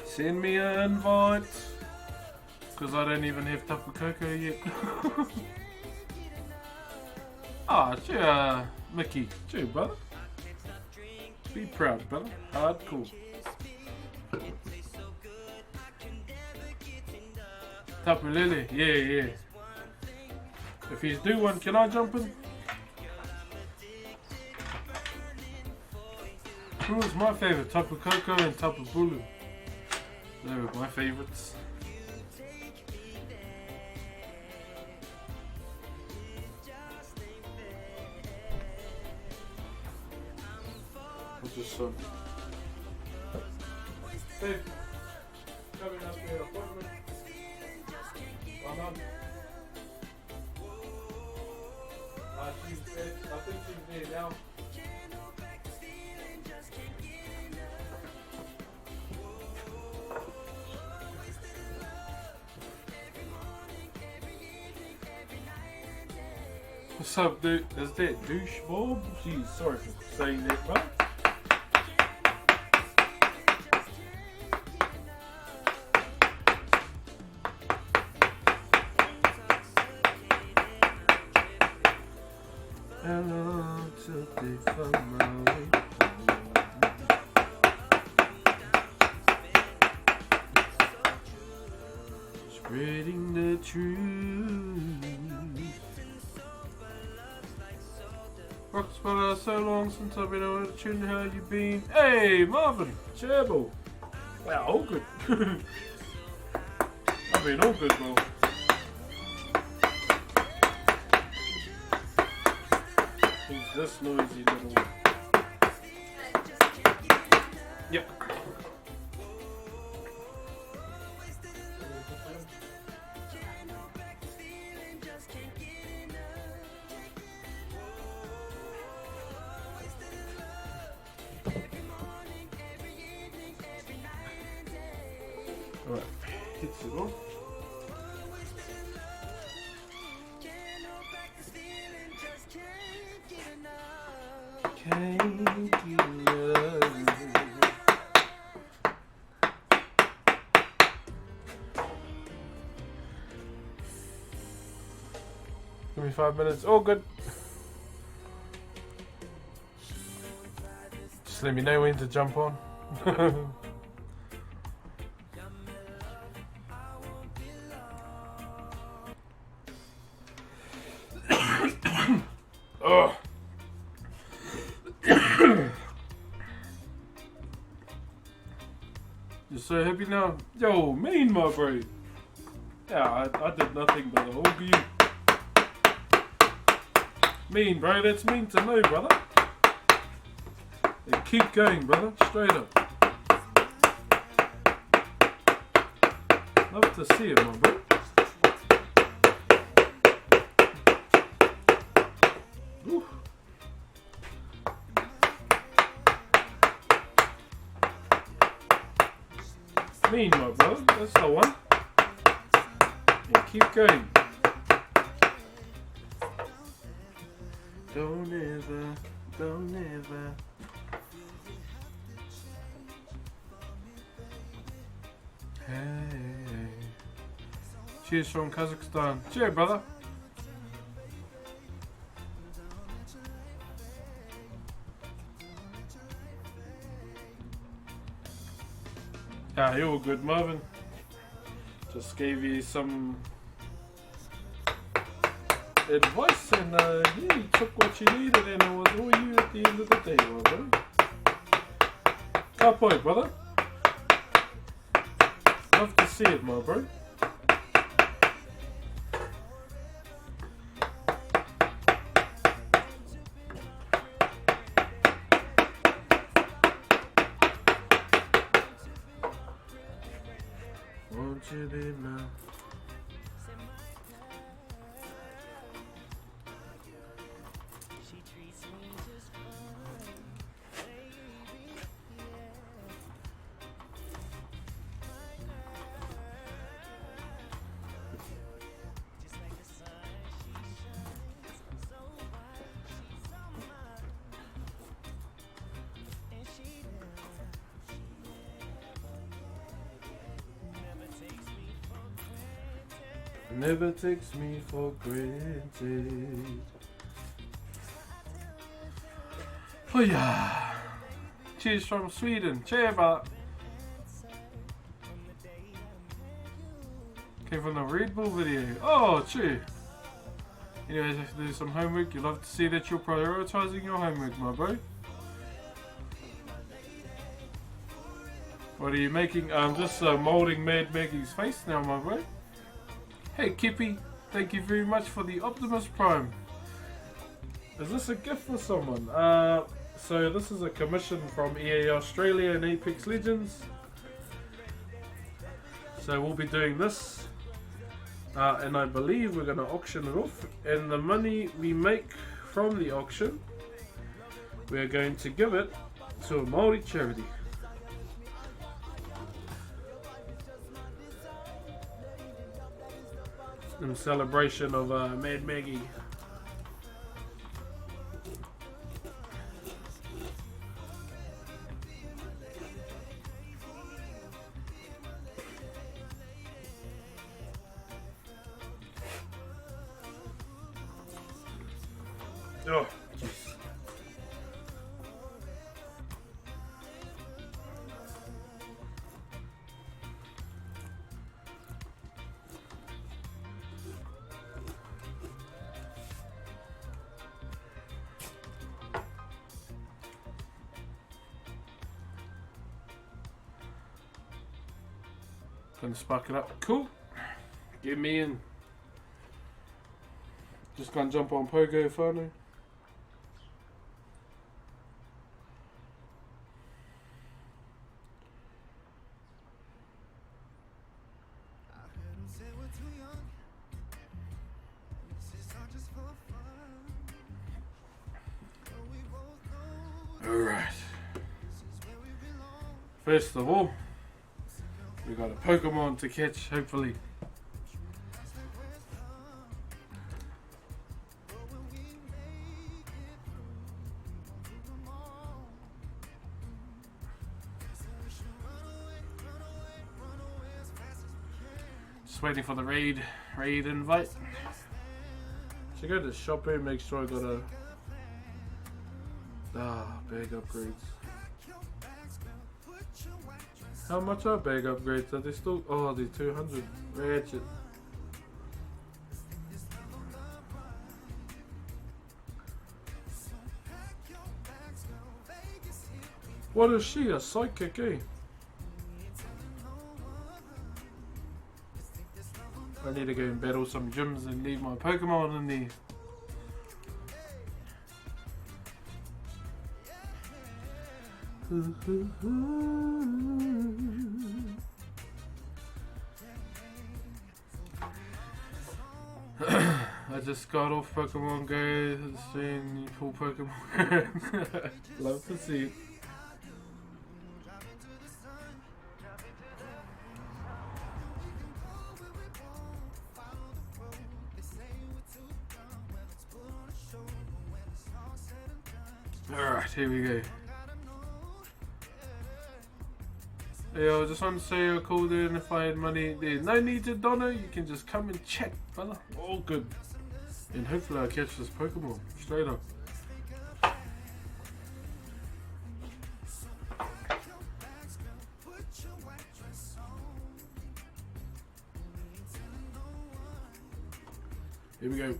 Send me an invite, because I don't even have Tapu Koko yet. Ah, cheer, Mickey. Cheer, brother. Be proud, brother. Hardcore. Tapu Lele. Yeah. If he's do one, can I jump in? Who was my favourite? Tapu Koko and Tapu Bulu. They were my favourites. What's this son? Hey, coming up here, appointment. One on. I think she's there now. What's up, dude? Is that douche Bob? Jeez, sorry for saying that, bro. Spreading the truth. Broxh, but so long since I've been able to tune. How you been? Hey, Marvin, Cherble. Wow, all good. I've been all good, bro. Who's this noisy little? Yep. Alright, hits it on. Can't get enough. Give me 5 minutes. Oh, good. Just let me know when to jump on. so happy now. Yo, mean, my bro. Yeah, I did nothing but a hug you. Mean, bro. That's mean to know, brother. Yeah, keep going, brother. Straight up. Love to see it, my bro. Ooh. Mean, my brother. That's the one. Yeah, keep going. Don't ever. Hey. Cheers from Kazakhstan. Cheers, brother. Yeah, you're all good, Marvin. Just gave you some advice and yeah, you took what you needed and it was all you at the end of the day, my bro. Top point, brother. Love to see it, my bro. Want you there now. Never takes me for granted. Oh yeah. Cheers from Sweden. Cheers, brother. Came from the Red Bull video. Oh, true. Anyways, if you do some homework, you love to see that you're prioritizing your homework, my bro. What are you making? I'm just molding Mad Maggie's face now, my bro. Hey Kippy, thank you very much for the Optimus Prime. Is this a gift for someone? So this is a commission from EA Australia and Apex Legends. So we'll be doing this. And I believe we're going to auction it off. And the money we make from the auction, we're going to give it to a Maori charity. In celebration of Mad Maggie. Oh, jeez. Gonna spark it up. Cool. Get me in. Just gonna jump on Pogo Whanau. Alright. First of all, we got a Pokemon to catch, hopefully. Just waiting for the raid invite. Should go to the shop and make sure I got a bag upgrades. How much are bag upgrades? Are they still? Oh, they're 200. Ratchet. What is she? A psychic, eh? I need to go and battle some gyms and leave my Pokemon in there. I just got off Pokemon Go, seeing full Pokemon. Love to see it. Alright, here we go. Yeah, I just want to say I called in if I had money. There's no need to donate, you can just come and chat, fella. All good. And hopefully I'll catch this Pokemon straight up. Here we go.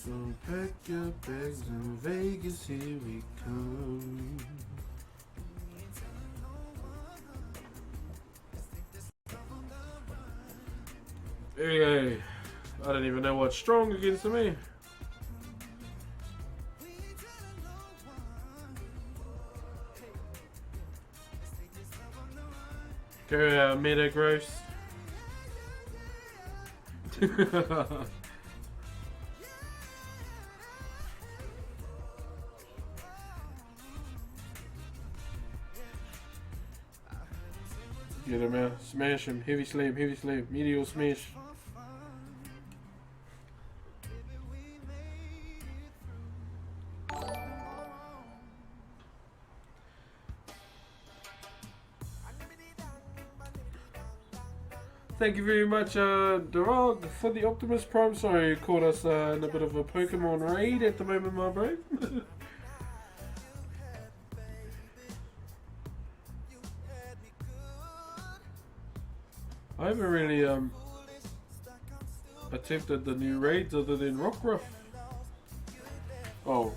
So pack your bags in Vegas, here we come. Hey, I don't even know what's strong against me. Go Metagross. Get him out, smash him, heavy slam, meteor smash. Thank you very much, Durog, for the Optimus Prime. Sorry, you caught us in a bit of a Pokemon raid at the moment, my bro. I haven't really attempted the new raids other than Rockruff. Oh,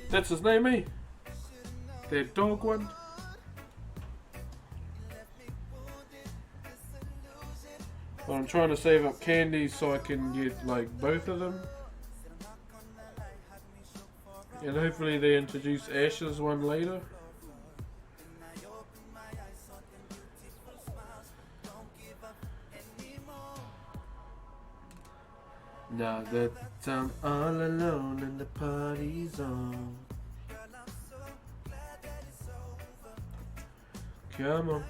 that's his name, eh? That dog one. But I'm trying to save up candies so I can get like both of them. And hopefully they introduce Ash's one later. Now that I'm all alone and the party's on. Come on.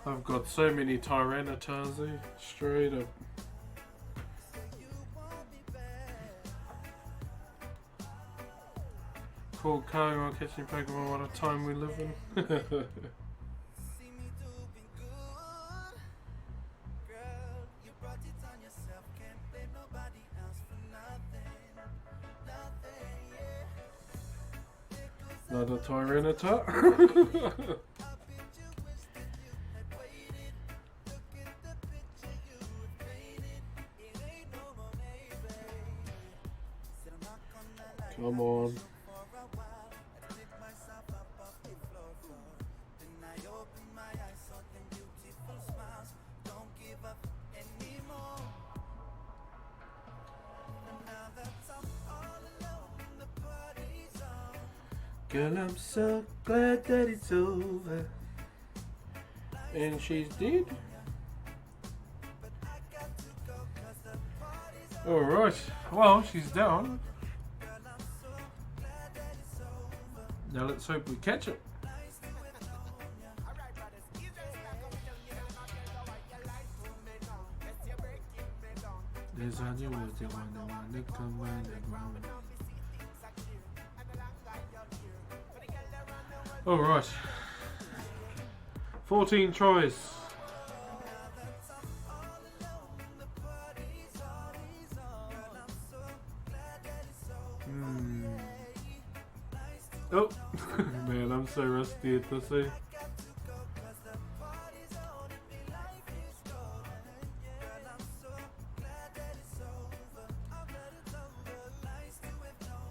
I've got so many Tyranitar's, straight up. Cool cargo on catching Pokemon, what a time we live in. Another Tyranitar. Come on. Girl, I'm so glad that it's over. And she's dead. Alright, well, she's down. Now let's hope we catch it. There's a new one, come on, alright. 14 tries. Oh, man, I'm so rusty at this, eh?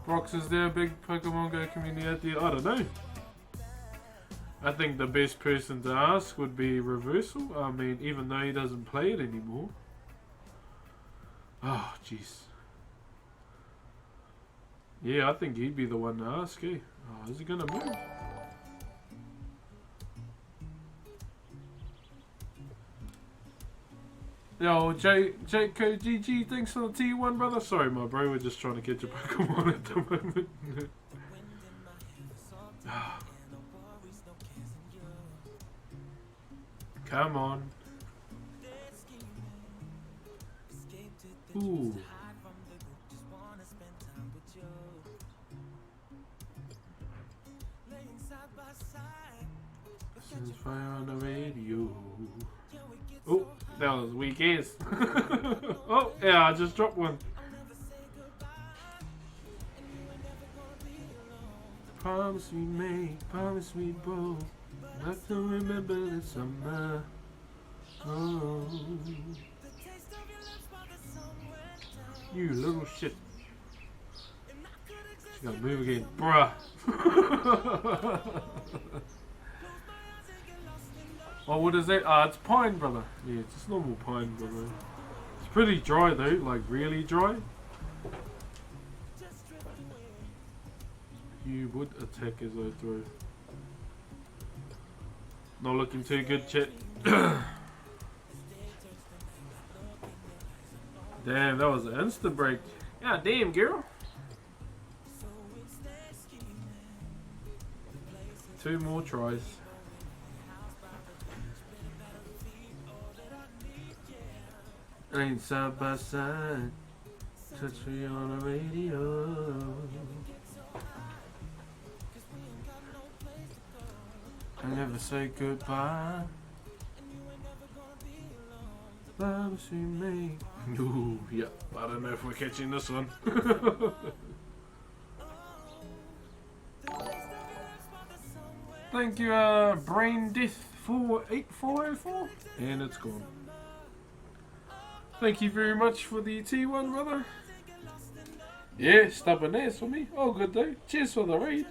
Broxh, is there a big Pokemon Go community out there? I don't know. I think the best person to ask would be Reversal. I mean, even though he doesn't play it anymore. Oh, jeez. Yeah, I think he'd be the one to ask, eh? Oh, is he gonna move? Yo, Jake GG, thanks for the T1, brother. Sorry, my bro, we're just trying to catch a Pokemon at the moment. Come on. Ooh. Since fire on the radio. Oh, that was weak ass. Oh, yeah, I just dropped one. Promise we make, promise we both. Not to remember the summer. Oh, you little shit. She gotta move again, bruh. Oh, what is that? It's pine, brother. Yeah, it's just normal pine, brother. It's pretty dry though, like really dry. You would attack as I throw. Not looking too good, chat. Damn, that was an instant break. God damn, girl. 2 more tries. Ain't side by side. Touch me on the radio. I never say goodbye. Promise we make. Ooh, yeah. I don't know if we're catching this one. Thank you, Brain Death 48404, and it's gone. Thank you very much for the T1, brother. Yeah, stubborn ass for me. Oh, good though. Cheers for the raid.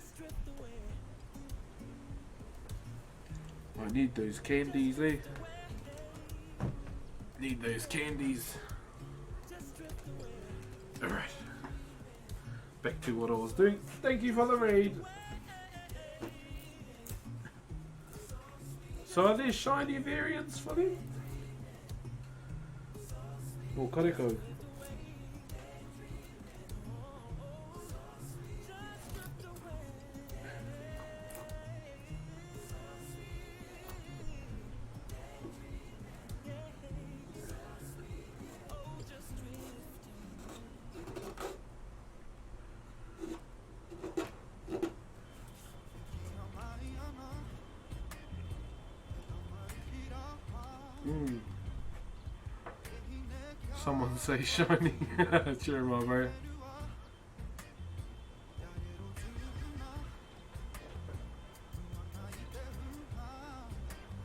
I need those candies, eh? Need those candies. Alright. Back to what I was doing. Thank you for the raid. So are there shiny variants for them? Oh, Kareko. Someone say shiny. Sure, my bro.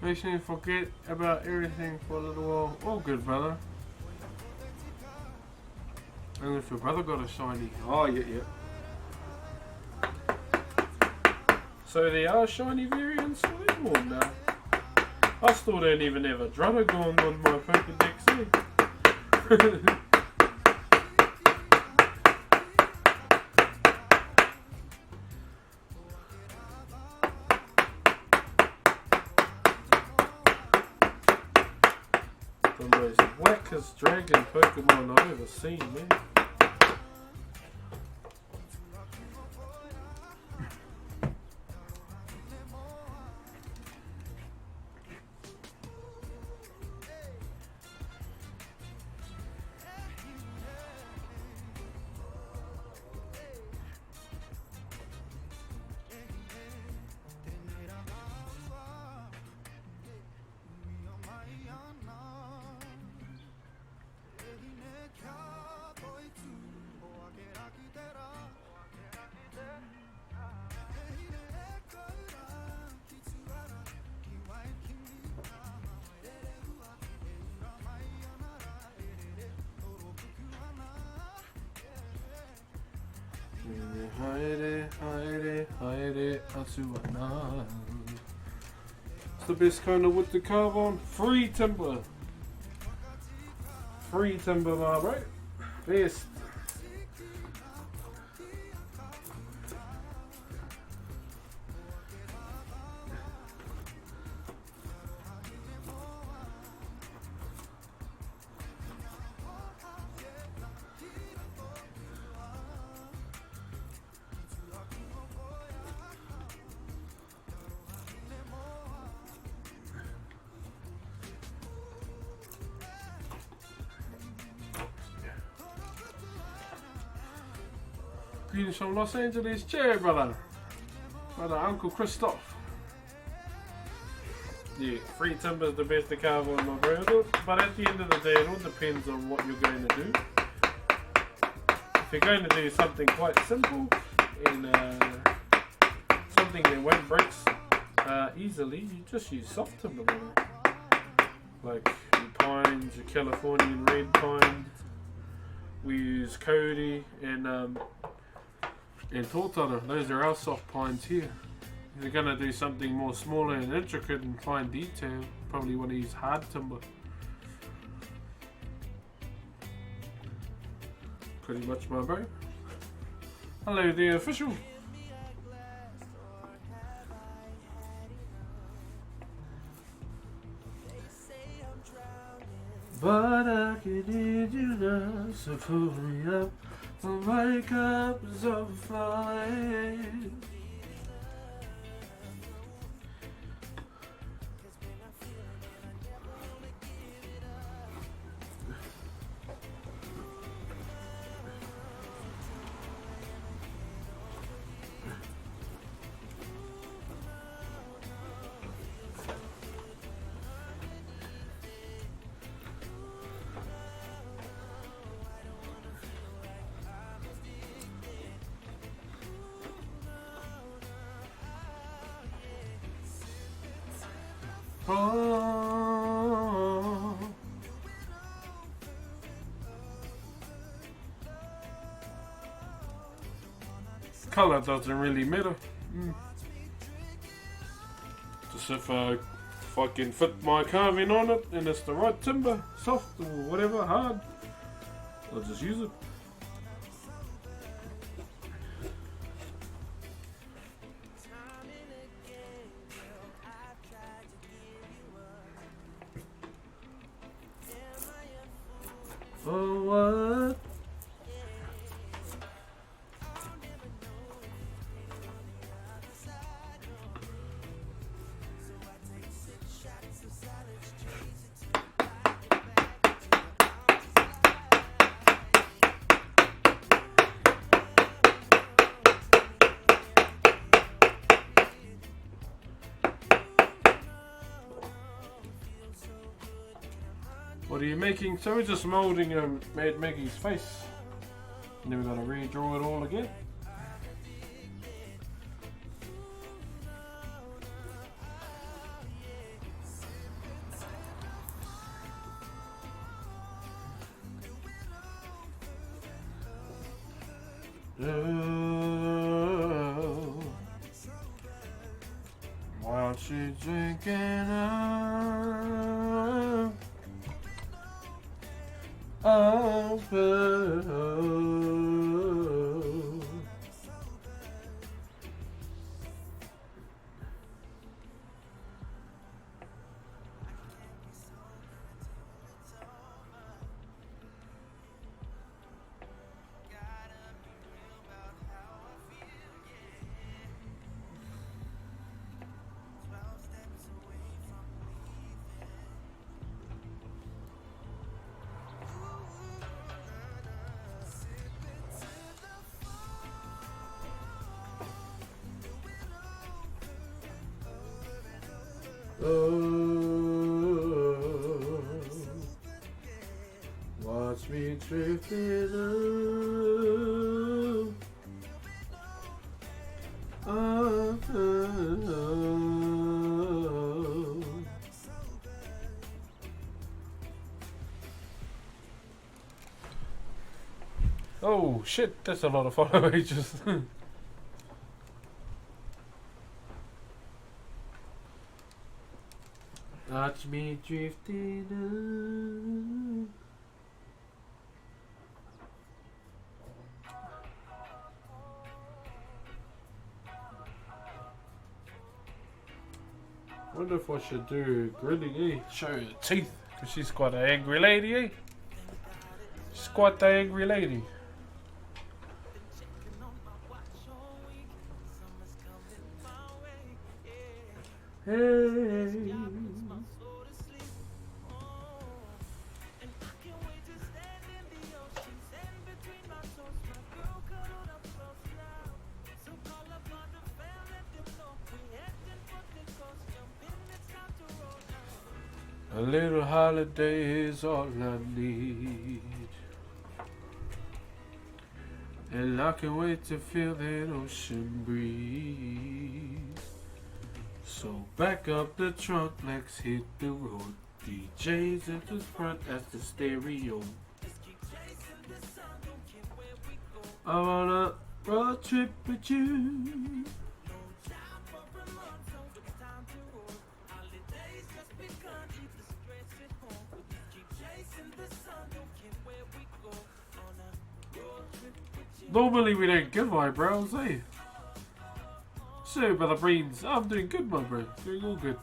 Make sure you forget about everything for a little while. All good, brother. And if your brother got a shiny. Oh, yeah, yeah. So there are shiny variants for them or no? I still don't even have a Druddigon on my Pokedex, eh? The most wackest dragon Pokemon I've ever seen, man. Haere, haere, haere, asuana. It's the best kind of wood to carve on. Free timber. Free timber, my bro. Best. Greetings from Los Angeles, Chur, brother. Brother, Uncle Christoph. Yeah, free timber is the best to carve on, my bro. But at the end of the day, it all depends on what you're going to do. If you're going to do something quite simple and something that won't break easily, you just use soft timber, brother. Like your pines, your Californian red pine. We use Cody and Tōtara. Those are our soft pines here. If you're going to do something more smaller and intricate and fine detail, probably want to use hard timber. Pretty much, my bro. Hello there, official. But I can need you now, so pull me up. My cup is overflowing. Oh. Color doesn't really matter. Just if I can fit my carving on it and it's the right timber, soft or whatever, hard, I'll just use it. Oh, what? What are you making? So we're just moulding Maggie's face. And then we're going to redraw it all again. Oh, while she's drinking watch me drifting up. Oh, Oh shit, that's a lot of follow ages. Watch me drifting on. I wonder if I should do grinning, eh? Show her teeth, because she's quite an angry lady, eh? She's quite the angry lady. Hey. A little holiday is all I need, and I can't wait to feel that ocean breeze. So back up the trunk, let's hit the road. DJs at the front, that's the stereo. I wanna road trip with you. Normally we don't give eyebrows, eh? So, Brother Brains, I'm doing good, my bro. Doing all good.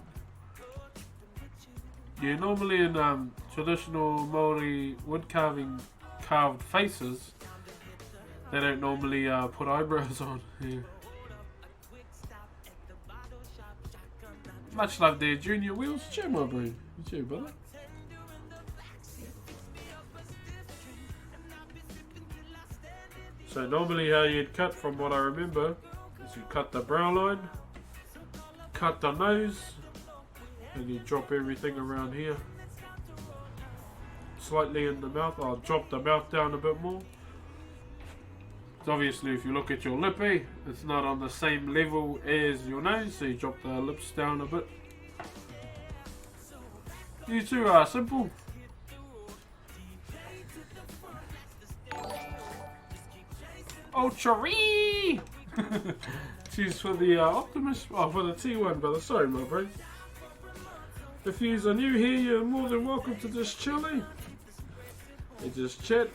Yeah, normally in traditional Maori wood carving carved faces, they don't normally put eyebrows on. Yeah. Much love there, Junior Wheels. Cheer, my bro. Cheer, brother. So normally how you'd cut, from what I remember, is you cut the brow line, cut the nose, and you drop everything around here. Slightly in the mouth. I'll drop the mouth down a bit more. So obviously if you look at your lip, it's not on the same level as your nose, so you drop the lips down a bit. You two are simple. Oh, Churi! Cheers for the Optimus. Oh, for the T1, brother. Sorry, my bro. If you are new here, you're more than welcome to just chill, eh? And just chat.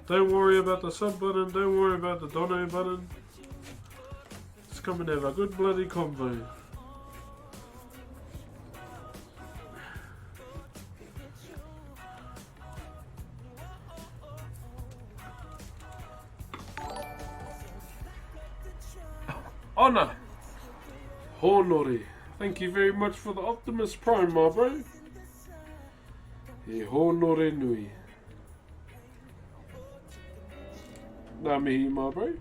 Don't worry about the sub button. Don't worry about the dono button. Just come and have a good bloody convo. Honor! Honore. Thank you very much for the Optimus Prime, my bro. E honore nui. Nā mihi, my bro.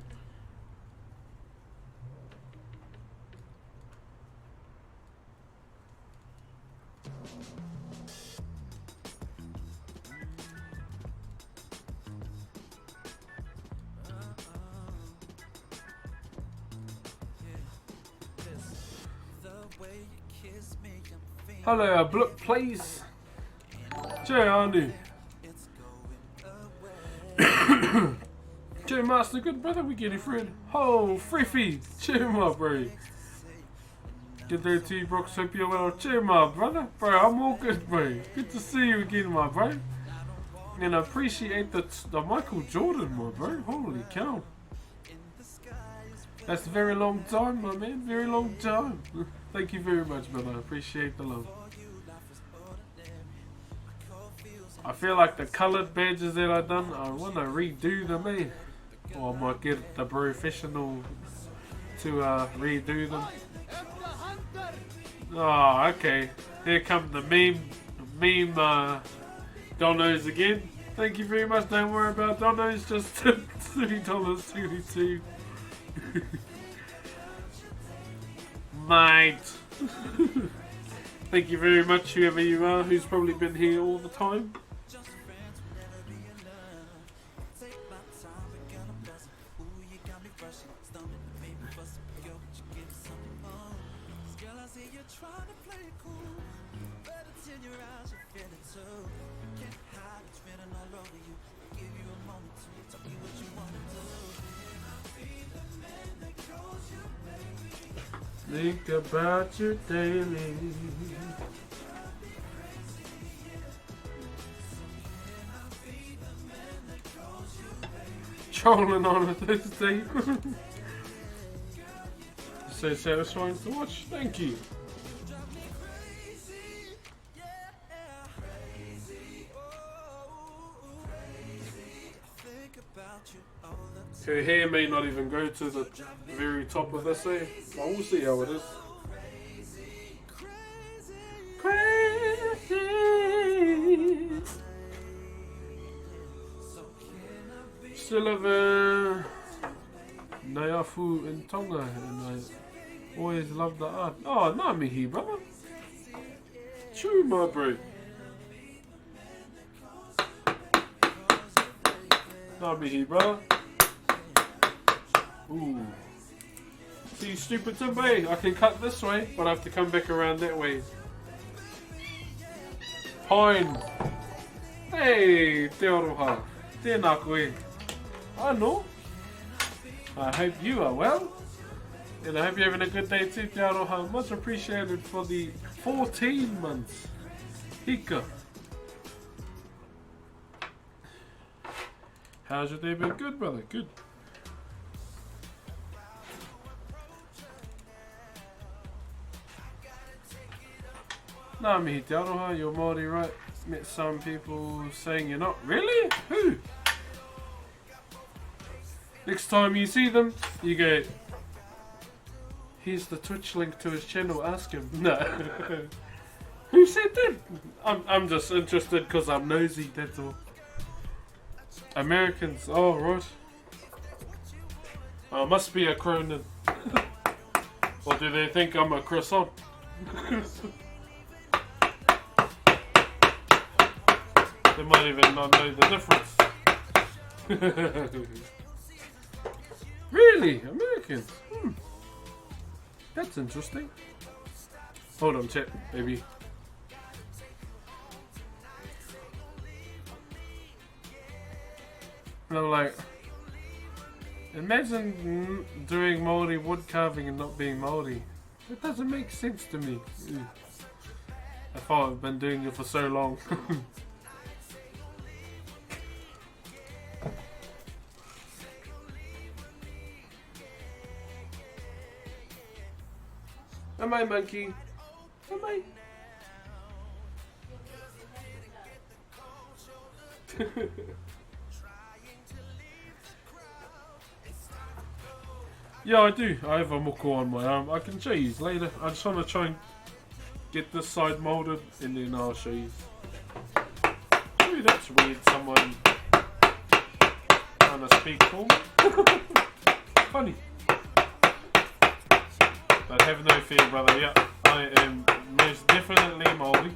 Hello, Blip, please. Cheer, Anu. Cheer, Master, good brother, we get it, friend. Oh, Friffy. Cheer, my bro. Good day to you, Broxh. Hope you're well. Cheer, my brother. Bro, I'm all good, bro. Good to see you again, my bro. And I appreciate the Michael Jordan, my bro. Holy cow. That's a very long time, my man. Very long time. Thank you very much, brother. I appreciate the love. I feel like the coloured badges that I done, I want to redo them, eh? Or I might get the professional to redo them. Oh, okay. Here come the meme donos again. Thank you very much. Don't worry about donos. Just $3.22. Mate. Thank you very much, whoever you are, who's probably been here all the time. Think about you daily. Trolling on a Thursday. So satisfying to watch. Thank you. Her hair may not even go to the very top of this, eh? But we'll see how it is. Crazy. Still have a Naiafu in Tonga, and I always love the art. Oh, nā mihi, brother. Chur, my bro. Nā mihi, brother. Ooh. See, stupid Timbe, I can cut this way, but I have to come back around that way. Pine. Hey, te aroha. Tēnā koe. I know. I hope you are well. And I hope you're having a good day too, te aroha. Much appreciated for the 14 months. Hika. How's your day been? Good, brother. Good. Nā mihi te aroha, you're Maori, right? Met some people saying you're not. Really? Who? Next time you see them, you go, here's the Twitch link to his channel, ask him. No. Who said that? I'm just interested because I'm nosy, that's all. Americans, oh right. Oh, must be a Cronin. Or do they think I'm a croissant? They might even not know the difference. Really? Americans? That's interesting. Hold on, chat, baby. I'm like, imagine doing Maori wood carving and not being Maori. It doesn't make sense to me. I thought I've been doing it for so long. Am I monkey? Am I? Yeah, I do. I have a moko on my arm. I can show you later. I just want to try and get this side molded and then I'll show you. Ooh, that's weird. Someone trying to speak for me. Funny. But have no fear, brother. Yeah, I am most definitely Maori.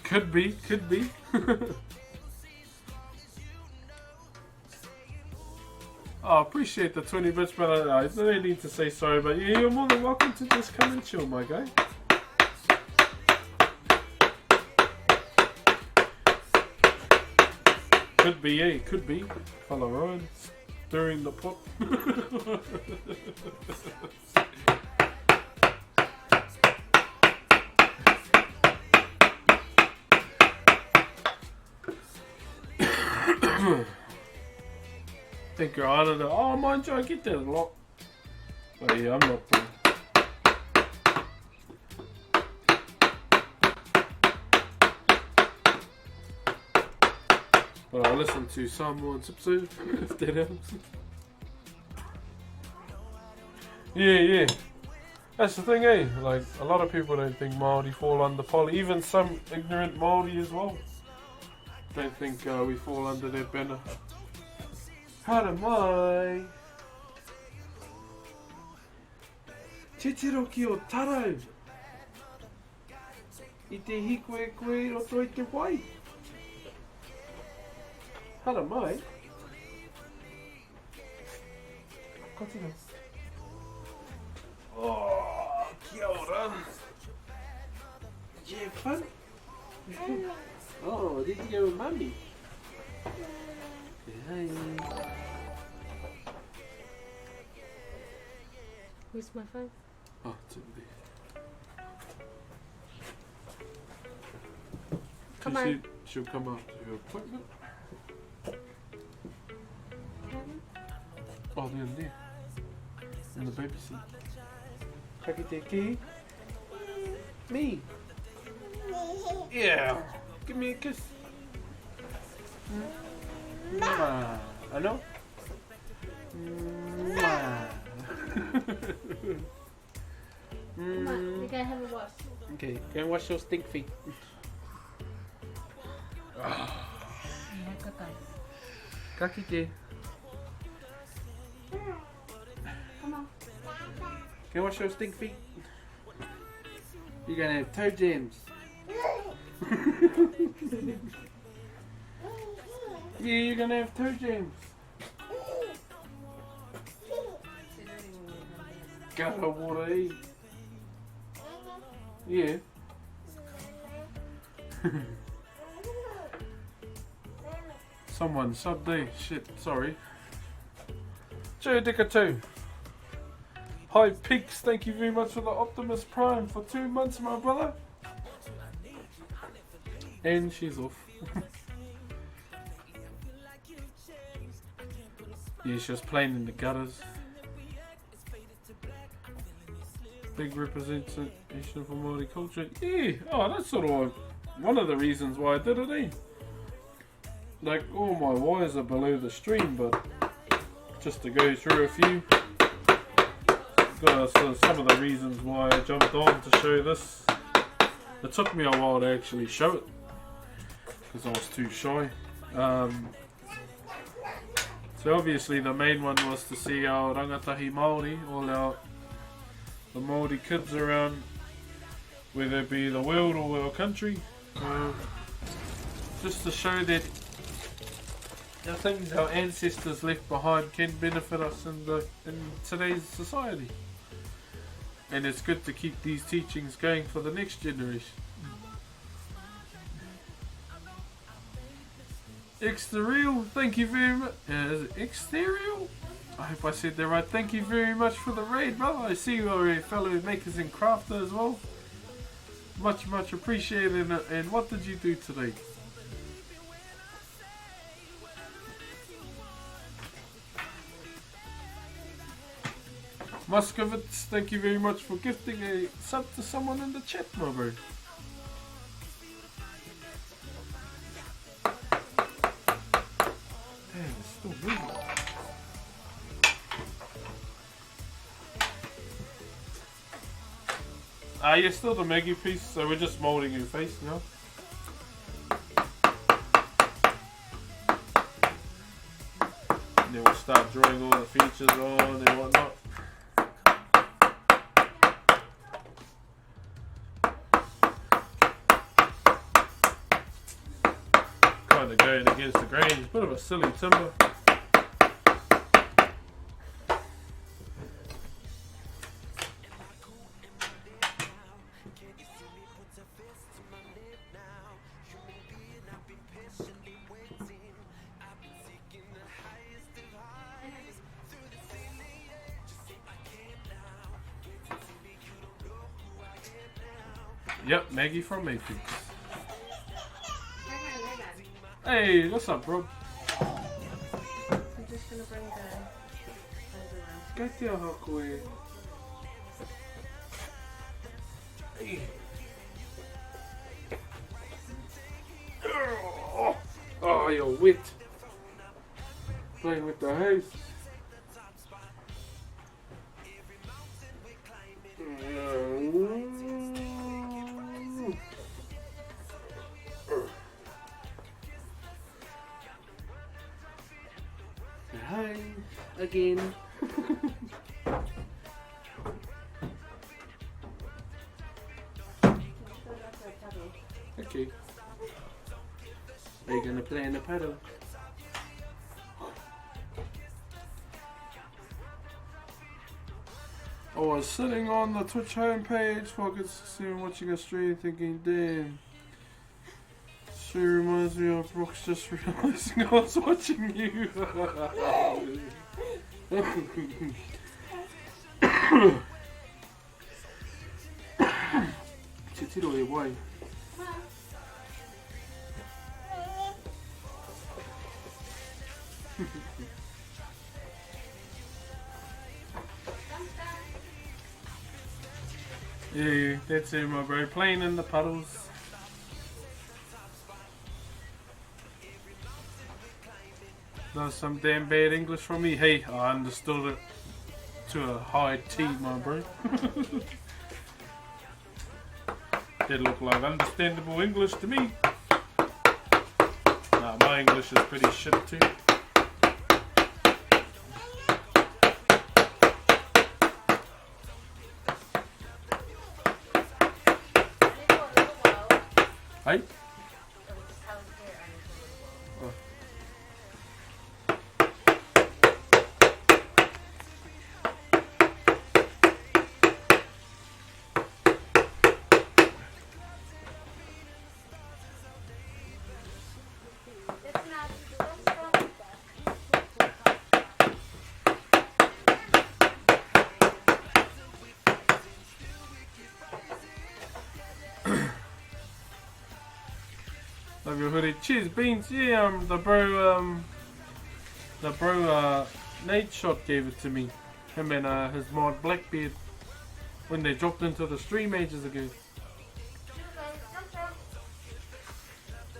Could be, could be. Oh, appreciate the 20 bits, brother. I don't need to say sorry, but yeah, you're more than welcome to just come and chill, my guy. Could be, yeah, could be. Follow Ryan, stirring the pot. Think you're out of the. Oh, mind you, I get that a lot. But yeah, I'm not. But I listen to someone's episode, if that helps. Yeah. That's the thing, eh? Like, a lot of people don't think Maori fall under poly. Even some ignorant Maori as well. Don't think we fall under that banner. Hara mai! Te tiro ki o tarau! I te hiko e koe roto I te wai! Hara mai! Kotira. Oh, kia ora! Did you have fun? Oh, did you go with Mummy? Hey. Where's my phone? Oh, it's in there. Come She on. said she'll come after her appointment. Oh, they're in there. In the baby seat. Kakiteki. Me. Yeah. Give me a kiss. Mwah. Hello? Mwah. Come on, we gotta have a wash. Okay, go and wash your stink feet. Yeah, kaka. Kakite. Come on. Go wash your stink feet. You're gonna have toe jams. Yeah, you're gonna have toe jams. Gotta water eat. Yeah. Someone sub day. Shit, sorry. Joe Dicker 2. Hi Peaks, thank you very much for the Optimus Prime for 2 months, my brother. And she's off. Yeah, she was playing in the gutters. Big representation for Maori culture. Yeah, oh, that's sort of one of the reasons why I did it, eh? Like, all my wires are below the stream, but just to go through a few. So some of the reasons why I jumped on to show this. It took me a while to actually show it because I was too shy. So obviously the main one was to see our rangatahi Maori, all the Maori kids around, whether it be the world or our country, just to show that the things our ancestors left behind can benefit us in today's society. And it's good to keep these teachings going for the next generation. Exterior, thank you very much. Is it Exterior? I hope I said that right. Thank you very much for the raid, brother. I see you are a fellow makers and crafter as well. Much appreciated. And what did you do today? Muscovitz, thank you very much for gifting a sub to someone in the chat, my bro. Damn, it's still moving. You're still the Maggie piece, so we're just moulding your face now. And then we'll start drawing all the features on and whatnot. Kind of going against the grain, it's a bit of a silly timber. Yep, Maggie from Matrix. Hey, what's up, bro? I'm just gonna bring the around. Get your hook away. Hey. Oh, you're wet. Playing with the house. Hi again. Okay. Are you gonna play in the paddle? I was sitting on the Twitch homepage, focusing watching a stream, thinking, damn. She reminds me of Broxh, just realizing I was watching you. Te tiro e wai. Yeah, that's it, my bro. Playing in the puddles. That's some damn bad English from me. Hey, I understood it to a high T, my bro. That looked like understandable English to me. Nah, my English is pretty shit too. Hey? Love your hoodie. Cheers, beans. Yeah, the bro, Nate Shot gave it to me. Him and his mod Blackbeard when they dropped into the stream ages ago.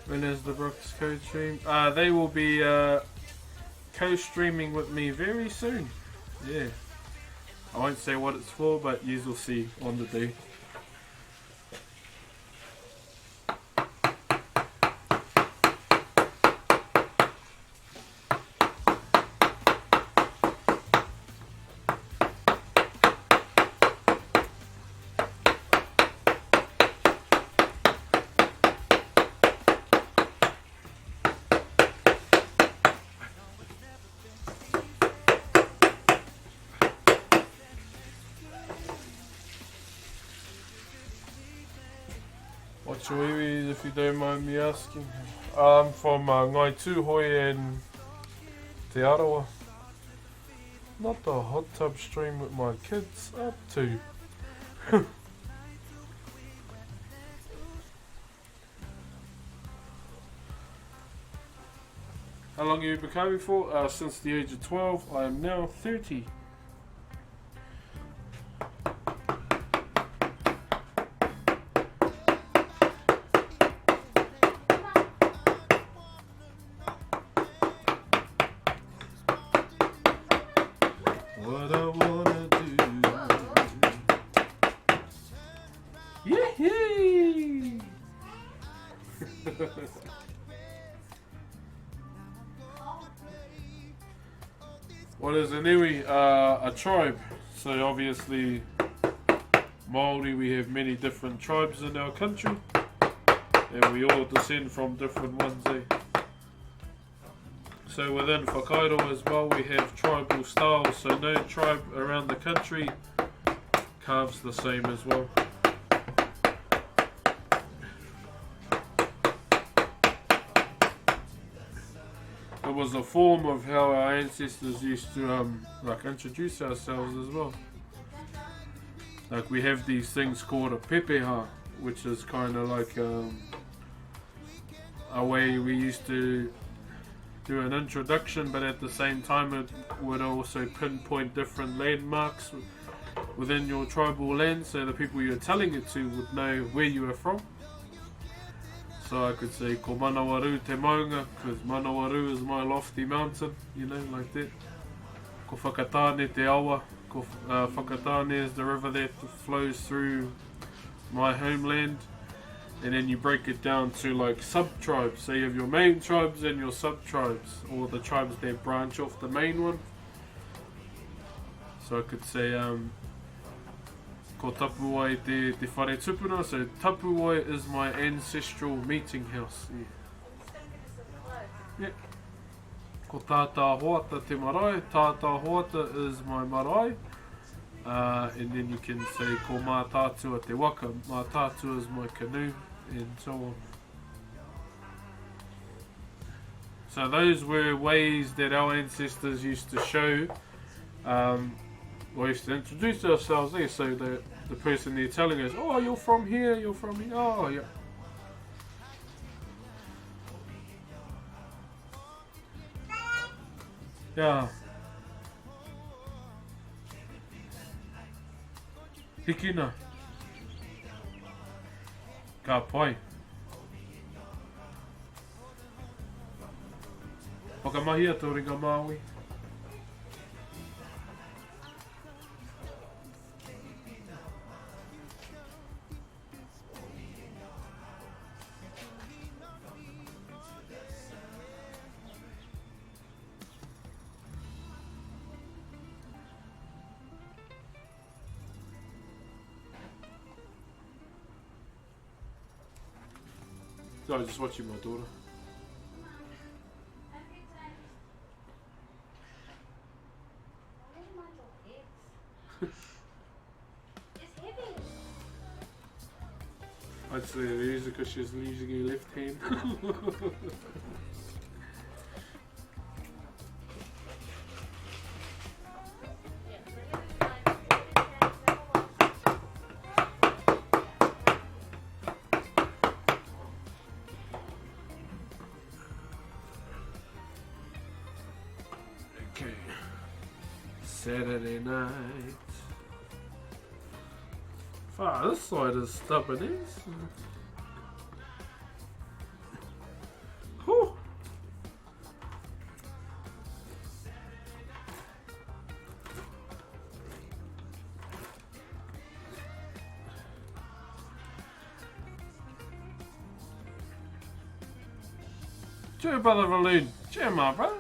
When is the Broxh co-stream? They will be co-streaming with me very soon. Yeah. I won't say what it's for, but you will see on the day. What's your iwi, if you don't mind me asking? I'm from Ngai Tūhoi and Te Arawa. Not the hot tub stream with my kids up to. How long have you been coming for? Since the age of 12. I am now 30. What I wanna do. Yee-hee! What is an iwi? A tribe. So obviously Maori, we have many different tribes in our country and we all descend from different ones, eh? So within Whakairo as well we have tribal styles, so no tribe around the country carves the same as well. It was a form of how our ancestors used to like introduce ourselves as well. Like we have these things called a pepeha, which is kind of like a way we used to do an introduction, but at the same time it would also pinpoint different landmarks within your tribal land, so the people you're telling it to would know where you are from. So I could say ko Manawaru te maunga, because Manawaru is my lofty mountain, you know, like that. Ko Whakatane te awa, ko Whakatane is the river that flows through my homeland. And then you break it down to like sub-tribes. So you have your main tribes and your sub-tribes, or the tribes that branch off the main one. So I could say ko Tapuwai te whare tupuna. So Tapuwai is my ancestral meeting house. Yeah. Ko Tātā Hoata te marae. Tātā Hoata is my marae. and then you can say ko mā tātua te waka, mā tātua is my canoe, and so on. So those were ways that our ancestors used to show, or used to introduce ourselves there, so that the person there telling us, oh, you're from here, oh, yeah. Yeah. Hikina. Ka pai. Whakamahia tō ringa Maori. So I was just watching my daughter. I'd say it is because she's using her left hand. Okay. Saturday night. Ah, this side is stubborn, is. Whew. Cheer, brother Raloon. Cheer, my brother.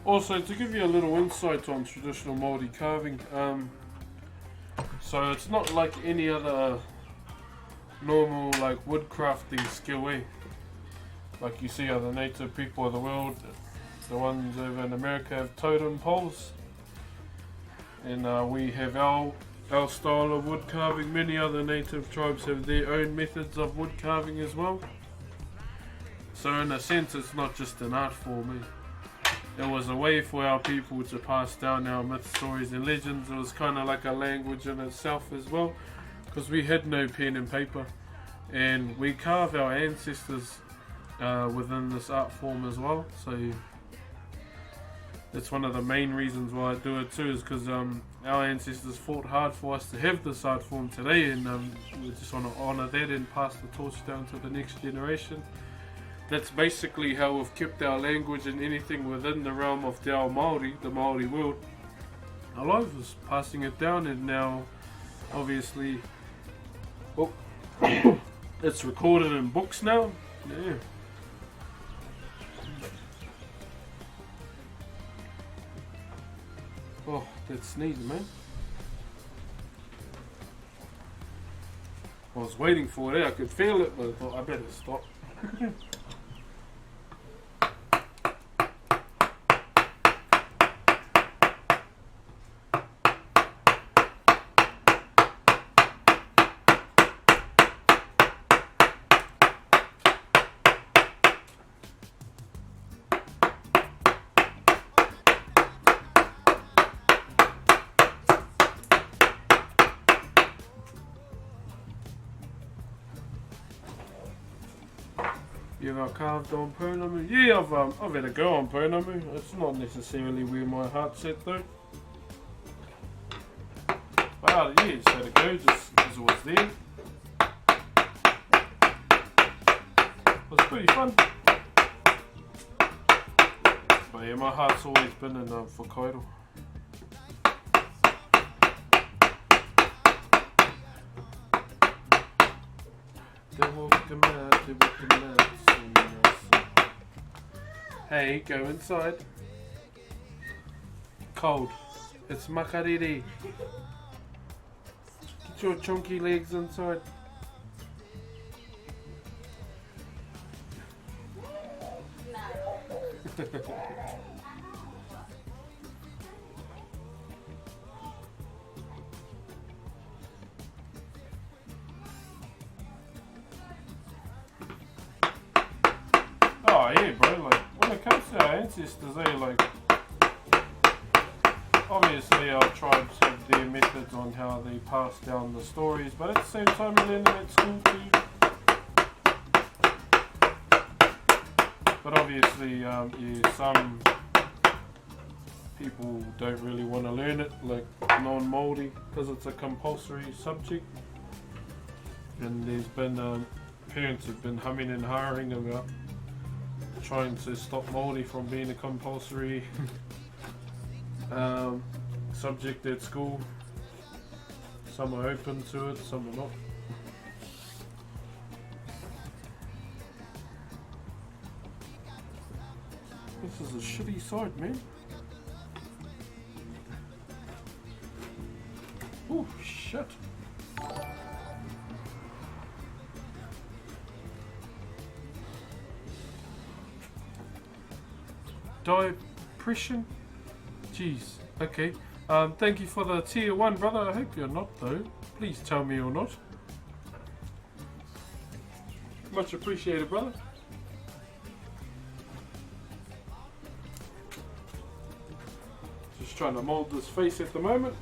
Also, to give you a little insight on traditional Maori carving, so it's not like any other normal like woodcrafting skill, eh? Like you see other native people of the world, the ones over in America have totem poles, and we have our style of wood carving. Many other native tribes have their own methods of wood carving as well. So in a sense, it's not just an art form, eh? It was a way for our people to pass down our myths, stories and legends. It was kind of like a language in itself as well, because we had no pen and paper, and we carve our ancestors within this art form as well. So that's one of the main reasons why I do it too, is because our ancestors fought hard for us to have this art form today, and we just want to honour that and pass the torch down to the next generation. That's basically how we've kept our language and anything within the realm of Te Ao Māori, the Maori world, alive, is passing it down, and now obviously it's recorded in books now. Yeah. Oh, that's sneezing, man. I was waiting for it, I could feel it, but I thought I better stop. You ever carved on Pounamu? Yeah, I've had a go on Pounamu. It's not necessarily where my heart's at though. But yeah, just had a go just as it was there. It was pretty fun. But yeah, my heart's always been in Whakairo. Te Hey, go inside. Cold. It's makariri. Get your chunky legs inside. Oh yeah, bro, like when it comes to our ancestors, obviously our tribes have their methods on how they pass down the stories, but at the same time you learn them at school too. But obviously, some people don't really want to learn it, like non-Maori, because it's a compulsory subject. And there's been parents have been humming and hawing about trying to stop Maori from being a compulsory subject at school. Some are open to it, some are not. This is a shitty side, man. Oh shit. Depression? Jeez. Okay. Thank you for the tier 1, brother. I hope you're not, though. Please tell me you're not. Much appreciated, brother. Just trying to mold this face at the moment.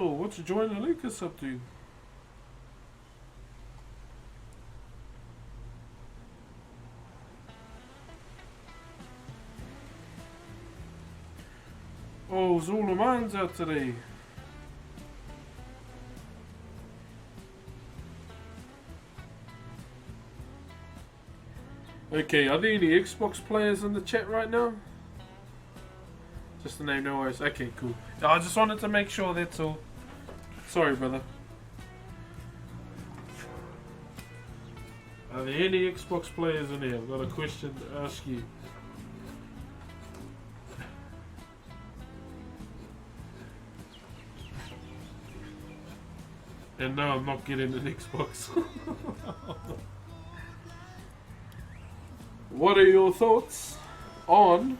Oh, what's Joanna Lucas up to? Oh, Zula Mine's out today. Okay, are there any Xbox players in the chat right now? Just the name, no worries. Okay, cool. I just wanted to make sure, that's all. Sorry, brother. Are there any Xbox players in here? I've got a question to ask you. And no, I'm not getting an Xbox. What are your thoughts on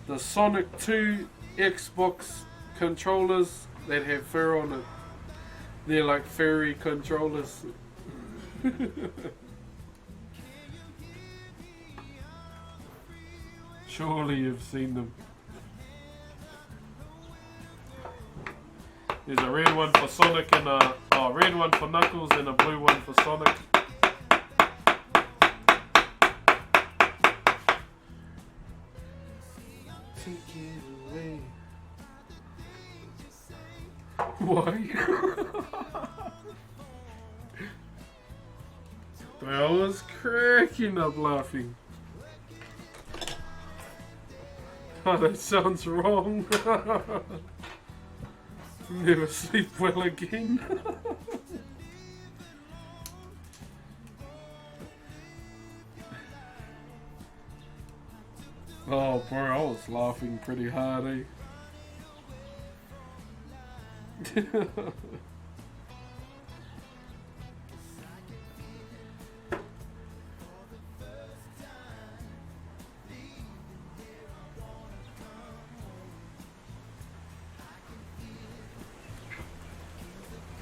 the Sonic 2 Xbox controllers that have fur on it? They're like furry controllers. Surely you've seen them. There's a red one for Sonic and a red one for Knuckles and a blue one for Sonic. Take it away. Why? I was cracking up laughing. Oh, that sounds wrong. Never sleep well again. Oh, bro, I was laughing pretty hard, eh?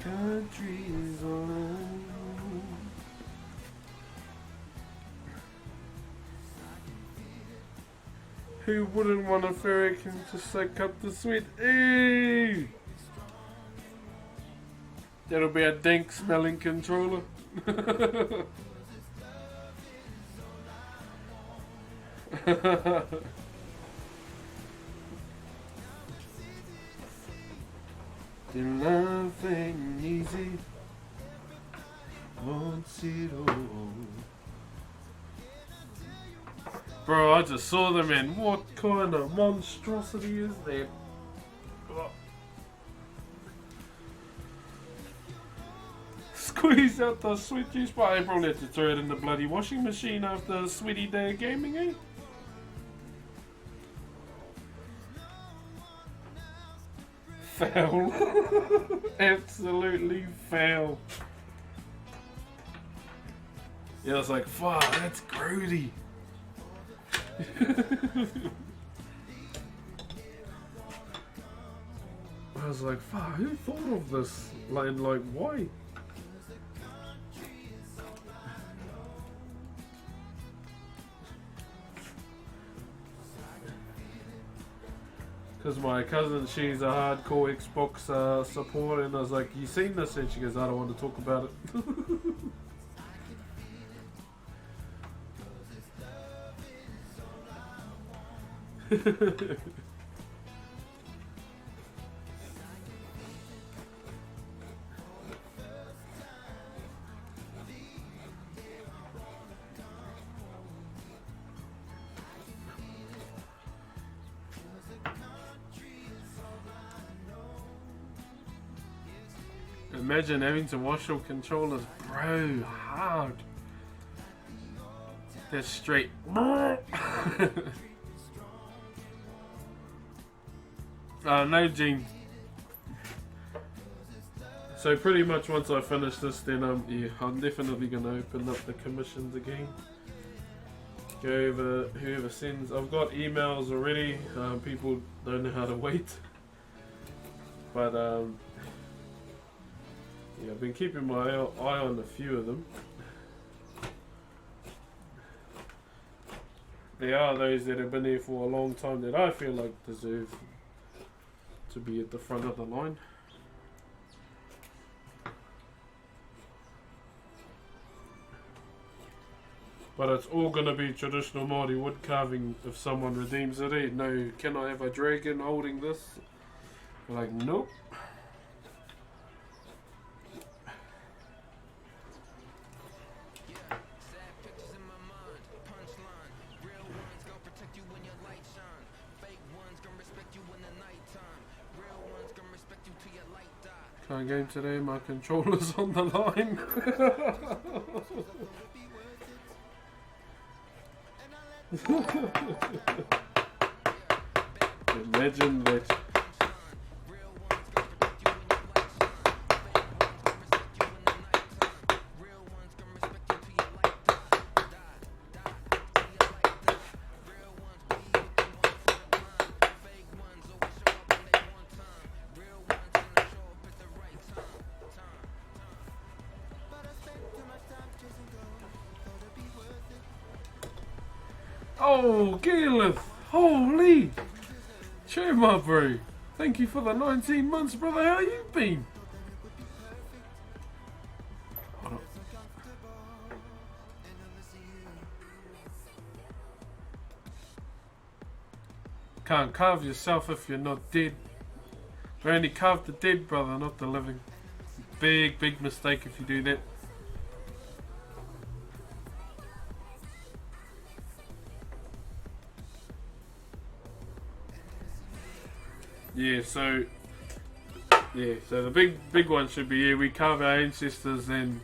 Country's on. Who wouldn't want a ferrican to suck up the sweet? Eee! That'll be a dank smelling controller. Then nothing easy. Won't see it all. Bro, I just saw them in. What kind of monstrosity is that? Oh. Squeeze out the sweet juice, but April had to throw it in the bloody washing machine after a sweaty day of gaming, eh? Foul. Absolutely foul. Yeah, I was like, fuck, that's grody. I was like, fuck, who thought of this? Like why? Because my cousin, she's a hardcore Xbox supporter, and I was like, you seen this? And she goes, I don't want to talk about it. Imagine having to wash your controllers, bro, hard. That's straight. No, Gene. So pretty much once I finish this, then yeah, I'm definitely gonna open up the commissions again. Go over whoever sends. I've got emails already. People don't know how to wait, but yeah, I've been keeping my eye on a few of them. There are those that have been there for a long time that I feel like deserve to be at the front of the line. But it's all going to be traditional Maori wood carving if someone redeems it. Eh? No, can I have a dragon holding this? We're like, nope. Can't game today, my controller's on the line. Imagine that. Oh, Gareth! Holy! Cheer my bro! Thank you for the 19 months, brother. How you been? Can't carve yourself if you're not dead. We only carve the dead, brother, not the living. Big, big mistake if you do that. Yeah, so the big one should be, yeah, we carve our ancestors, and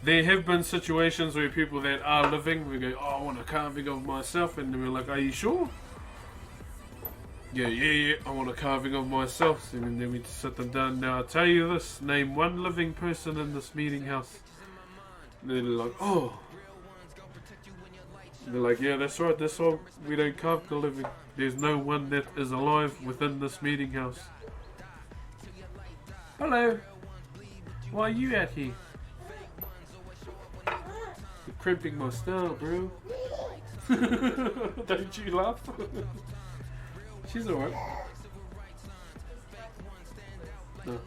there have been situations where people that are living, we go, oh, I want a carving of myself, and then we're like, are you sure? Yeah, I want a carving of myself, and then we sit them down. Now I tell you this, name one living person in this meeting house. And they're like, oh. They're like, yeah, that's right, that's why we don't carve the living. There's no one that is alive within this meeting house. Hello. Why are you out here? You're crimping my style, bro. Don't you laugh? She's alright. No.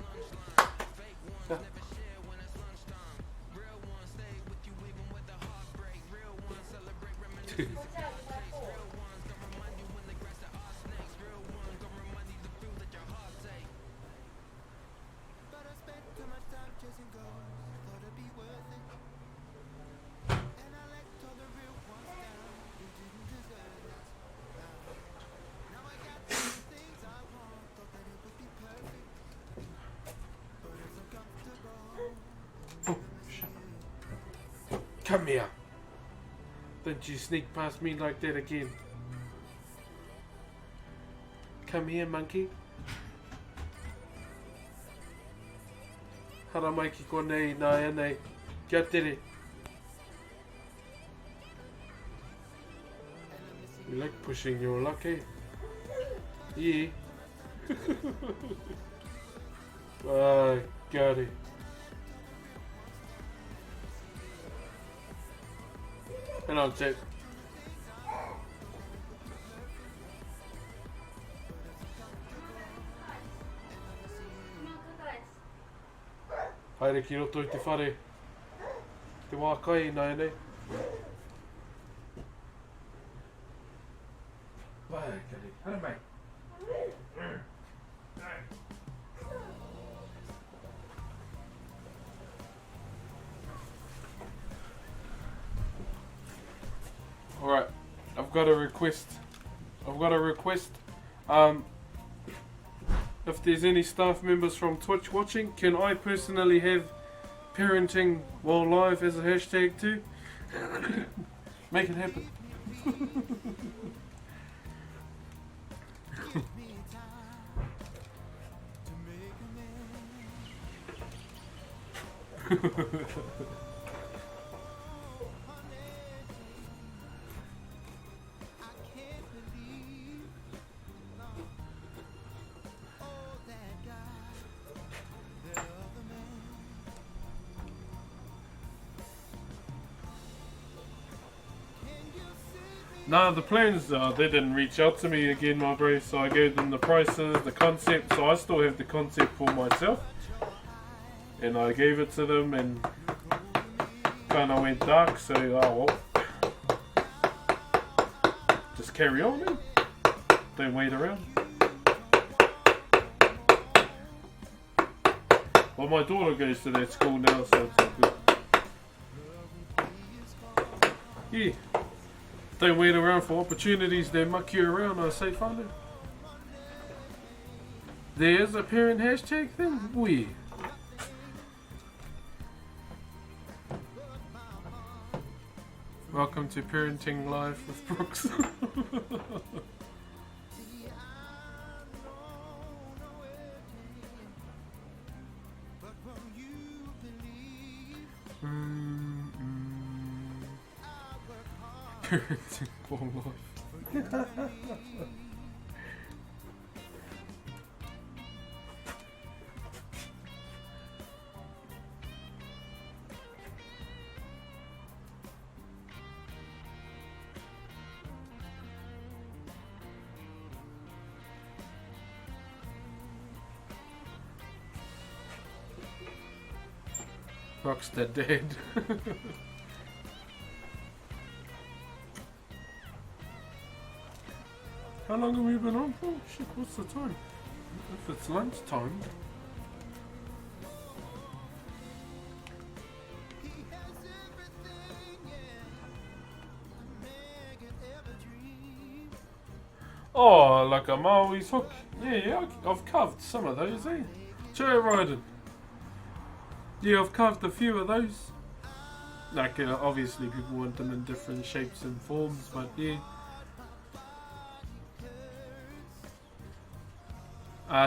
Yeah. Come here. Don't you sneak past me like that again. Come here, monkey. Haramaiki ko nei, nai nei. Kia tere. You like pushing your luck, eh? Yeah. Ah, got it. Hello, Chip. Haere ki roto i te whare. Te wā kai nai nei. Vai, kari. Hara mai. Alright, I've got a request. If there's any staff members from Twitch watching, can I personally have parenting while live as a hashtag too? Make it happen. Nah, the plans, they didn't reach out to me again, my bro, so I gave them the prices, the concept, so I still have the concept for myself. And I gave it to them and kinda went dark, so, oh well. Just carry on, man. Don't wait around. Well, my daughter goes to that school now, so it's all good. Yeah. Don't wait around for opportunities, they muck you around, I say, find There's a parent hashtag thing? We. Welcome to Parenting Live with Broxh. Parenting for life. Broxh the dead. How long have we been on for? Shit, what's the time? If it's lunch time. Oh, like a Maori's hook. Yeah, I've carved some of those, eh? Chur riding. Yeah, I've carved a few of those. Like, obviously people want them in different shapes and forms, but yeah.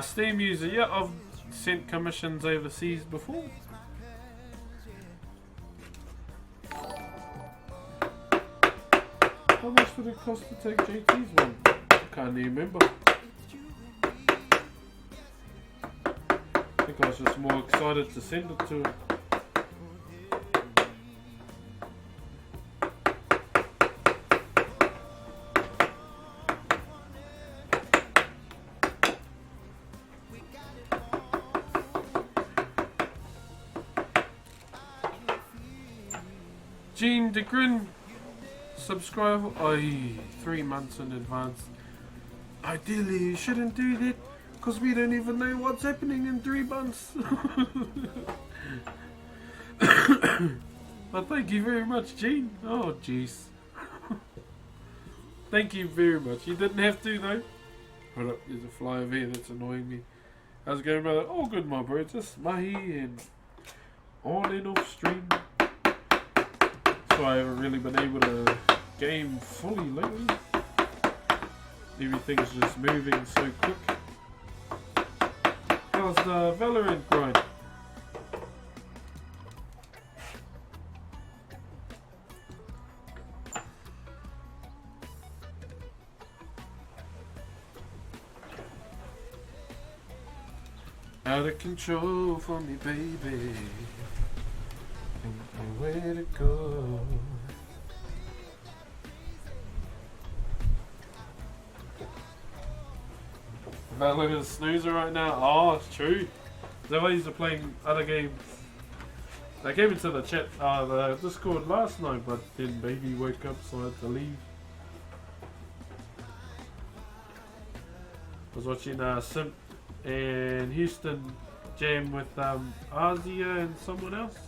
Steam user, yeah, I've sent commissions overseas before. How much would it cost to take JT's one? I can't even remember. I think I was just more excited to send it to her. Gene DeGrin, subscribe. 3 months in advance. Ideally, you shouldn't do that because we don't even know what's happening in 3 months. But thank you very much, Gene. Oh, jeez. Thank you very much. You didn't have to, though. Hold up, there's a fly over here that's annoying me. How's it going, brother? Oh, good, my bro. Just mahi and on and off stream. why I haven't really been able to game fully lately. Everything's just moving so quick. How's the Valorant grind? Out of control for me, baby. Ain't nowhere to go. Valorant is snoozer right now. Oh, it's true. The ways of playing other games. I came into the chat, the Discord last night, but then baby woke up, so I had to leave. I was watching Simp and Houston jam with Asia and someone else.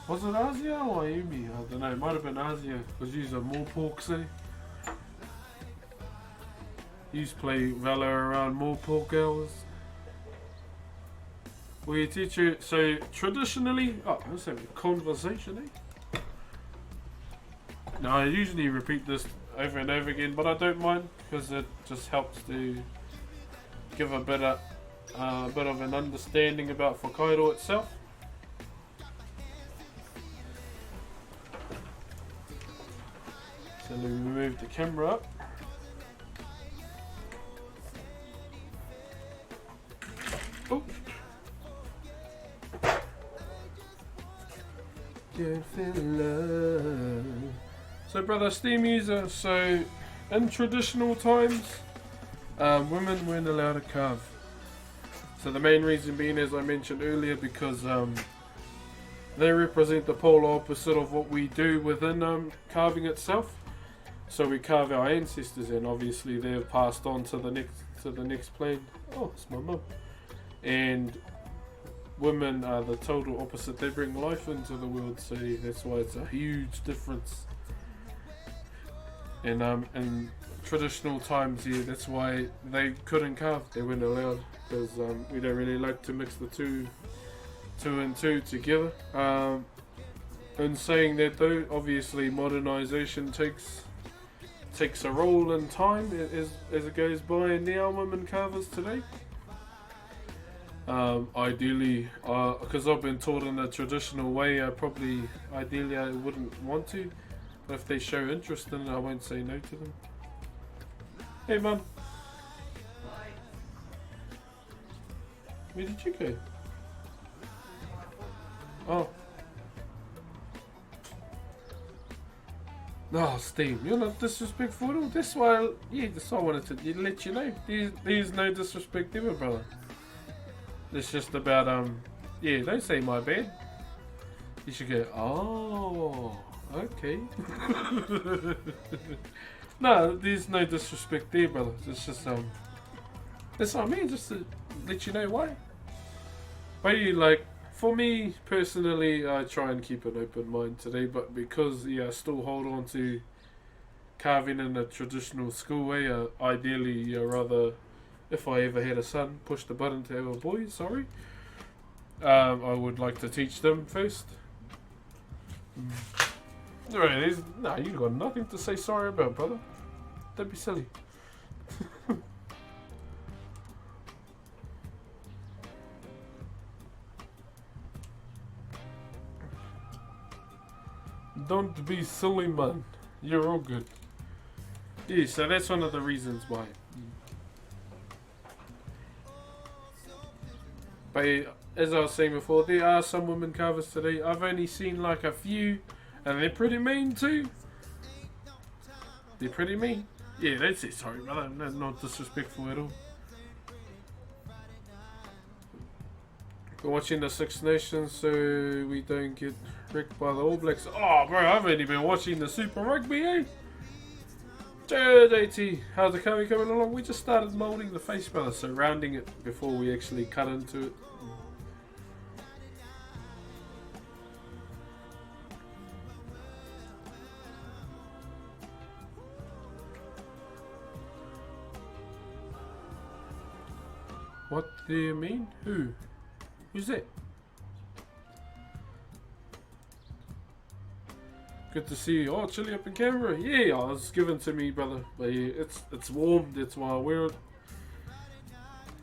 Was it Asia or Ayumi? I don't know, it might have been Asia because you are more pork, say. You used to play Valor around more pork hours. Well, your teacher, so traditionally, let's have a conversation, eh? Now, I usually repeat this over and over again, but I don't mind because it just helps to give a bit of an understanding about Hokkaido itself. So let me move the camera up. Oh. Can't feel love. So brother, Steam user, so in traditional times, women weren't allowed to carve. So the main reason being, as I mentioned earlier, because they represent the polar opposite of what we do within carving itself. So we carve our ancestors, and obviously they're passed on to the next plane. Oh, it's my mum. And women are the total opposite. They bring life into the world, so that's why it's a huge difference. And in traditional times, yeah, that's why they couldn't carve. They weren't allowed because we don't really like to mix the two and two together. In saying that, though, obviously modernization takes a role in time as it goes by, and now women carvers today. Ideally, because I've been taught in a traditional way, I wouldn't want to. But if they show interest in it, I won't say no to them. Hey, Mum. Where did you go? Oh. No, Steve, you're not disrespectful at all. That's why I wanted to let you know. There's no disrespect ever, brother. It's just about, don't say my bad. You should go, oh, okay. No, there's no disrespect there, brother. It's just, that's what I mean, just to let you know why. But for me personally, I try and keep an open mind today, but because I still hold on to carving in a traditional school way, ideally, rather, if I ever had a son, push the button to have a boy, sorry. I would like to teach them first. Alright, you got nothing to say sorry about, brother. Don't be silly. Don't be silly, man. You're all good. Yeah, so that's one of the reasons why. But as I was saying before, there are some women carvers today. I've only seen like a few, and they're pretty mean too. They're pretty mean. Yeah, that's it. Sorry, brother. That's not disrespectful at all. We're watching the Six Nations so we don't get wrecked by the All Blacks. Oh, bro, I've only been watching the Super Rugby, eh? JT, how's the coming along? We just started moulding the face, brother, so rounding it before we actually cut into it. What do you mean? Who's that? Good to see you. Oh, chilly up in Canberra. Yeah, oh, it's given to me, brother. But yeah, it's warm. That's why I wear it.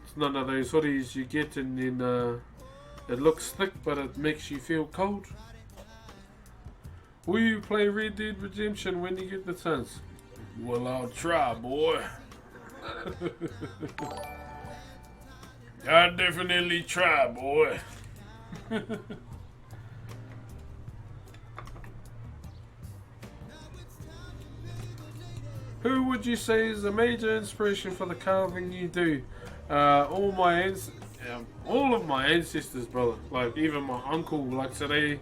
It's none of those hoodies you get and then it looks thick, but it makes you feel cold. Will you play Red Dead Redemption when you get the chance? Well, I'll try, boy. I definitely try, boy. Who would you say is a major inspiration for the carving you do? All of my ancestors, brother. Like even my uncle, like today.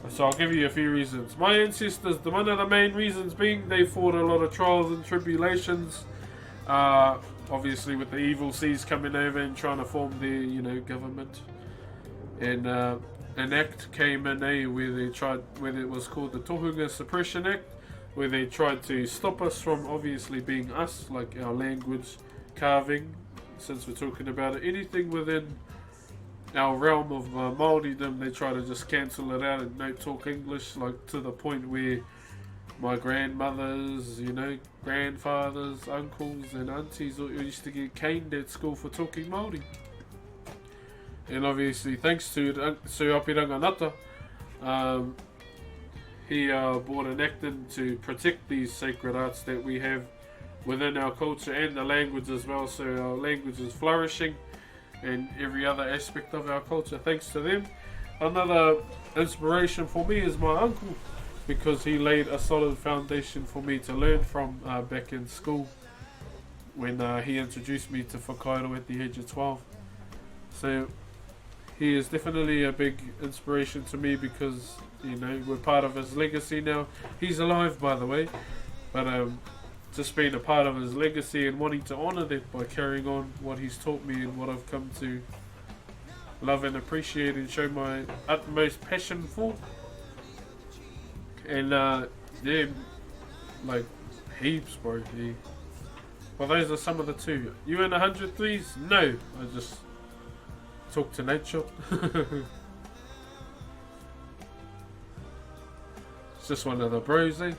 So I'll give you a few reasons. My ancestors, one of the main reasons being they fought a lot of trials and tribulations. Obviously with the evil seas coming over and trying to form their, government. And an act came in where it was called the Tohunga Suppression Act, where they tried to stop us from obviously being us, like our language, carving, since we're talking about it. Anything within our realm of Maoridom, they try to just cancel it out and don't talk English, like to the point where my grandmothers, grandfathers, uncles and aunties used to get caned at school for talking Māori. And obviously thanks to Sir Apiranga Ngata, he brought an act in to protect these sacred arts that we have within our culture and the language as well, so our language is flourishing and every other aspect of our culture thanks to them. Another inspiration for me is my uncle, because he laid a solid foundation for me to learn from back in school when he introduced me to whakairo at the age of 12. So he is definitely a big inspiration to me because we're part of his legacy now. He's alive, by the way, but just being a part of his legacy and wanting to honour that by carrying on what he's taught me and what I've come to love and appreciate and show my utmost passion for. And yeah, like heaps, bro. Yeah. Well, those are some of the two. You in 100 threes? No, I just talk to nature. It's just one of the bros, eh?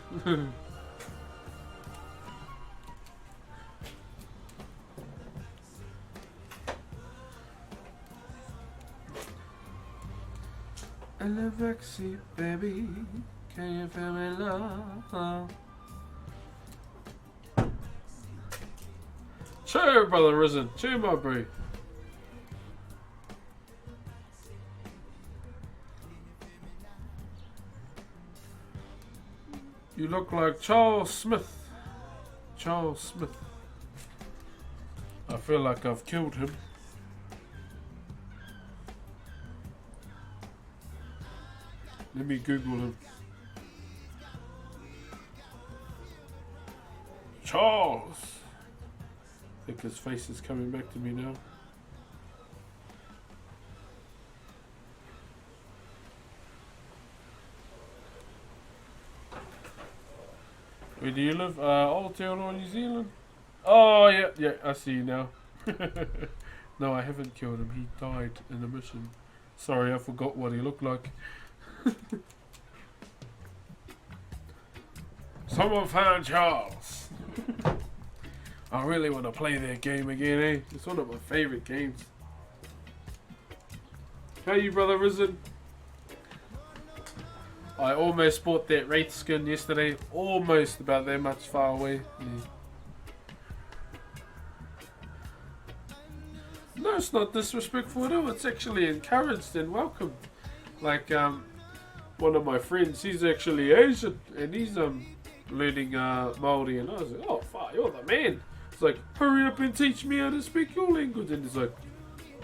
In the backseat, baby, can you feel me love? Chur, brother Risen. Chur, my bro. You look like Charles Smith. Charles Smith. I feel like I've killed him. Let me Google him. Charles! I think his face is coming back to me now. Where do you live? Aotearoa, New Zealand? Oh, yeah, I see you now. No, I haven't killed him. He died in a mission. Sorry, I forgot what he looked like. Someone found Charles. I really want to play that game again, eh? It's one of my favourite games. How you, brother Risen? I almost bought that Wraith skin yesterday. Almost about that much far away. Yeah. No, it's not disrespectful at all. It's actually encouraged and welcomed. Like, one of my friends, he's actually Asian, and he's learning Maori, and I was like, oh, fuck, you're the man. It's like, hurry up and teach me how to speak your language. And he's like,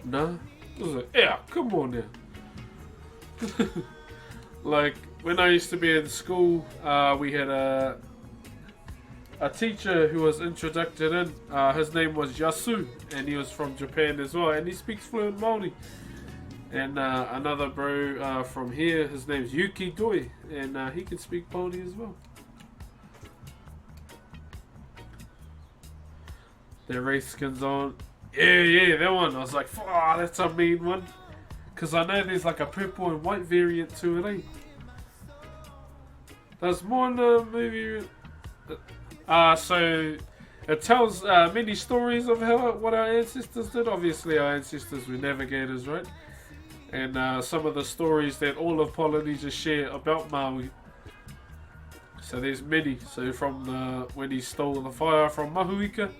nah. I was like, yeah, come on now. Like, when I used to be in school, we had a teacher who was introduced in. His name was Yasu, and he was from Japan as well, and he speaks fluent Maori. And another bro from here, his name's Yuki Doi, and he can speak Maori as well. Their race skins on. Yeah, that one. I was like, oh, that's a mean one. Because I know there's like a purple and white variant to it, eh? There's more in the movie. So it tells many stories of what our ancestors did. Obviously, our ancestors were navigators, right? And some of the stories that all of Polynesia share about Maui. So there's many. So from when he stole the fire from Mahuika,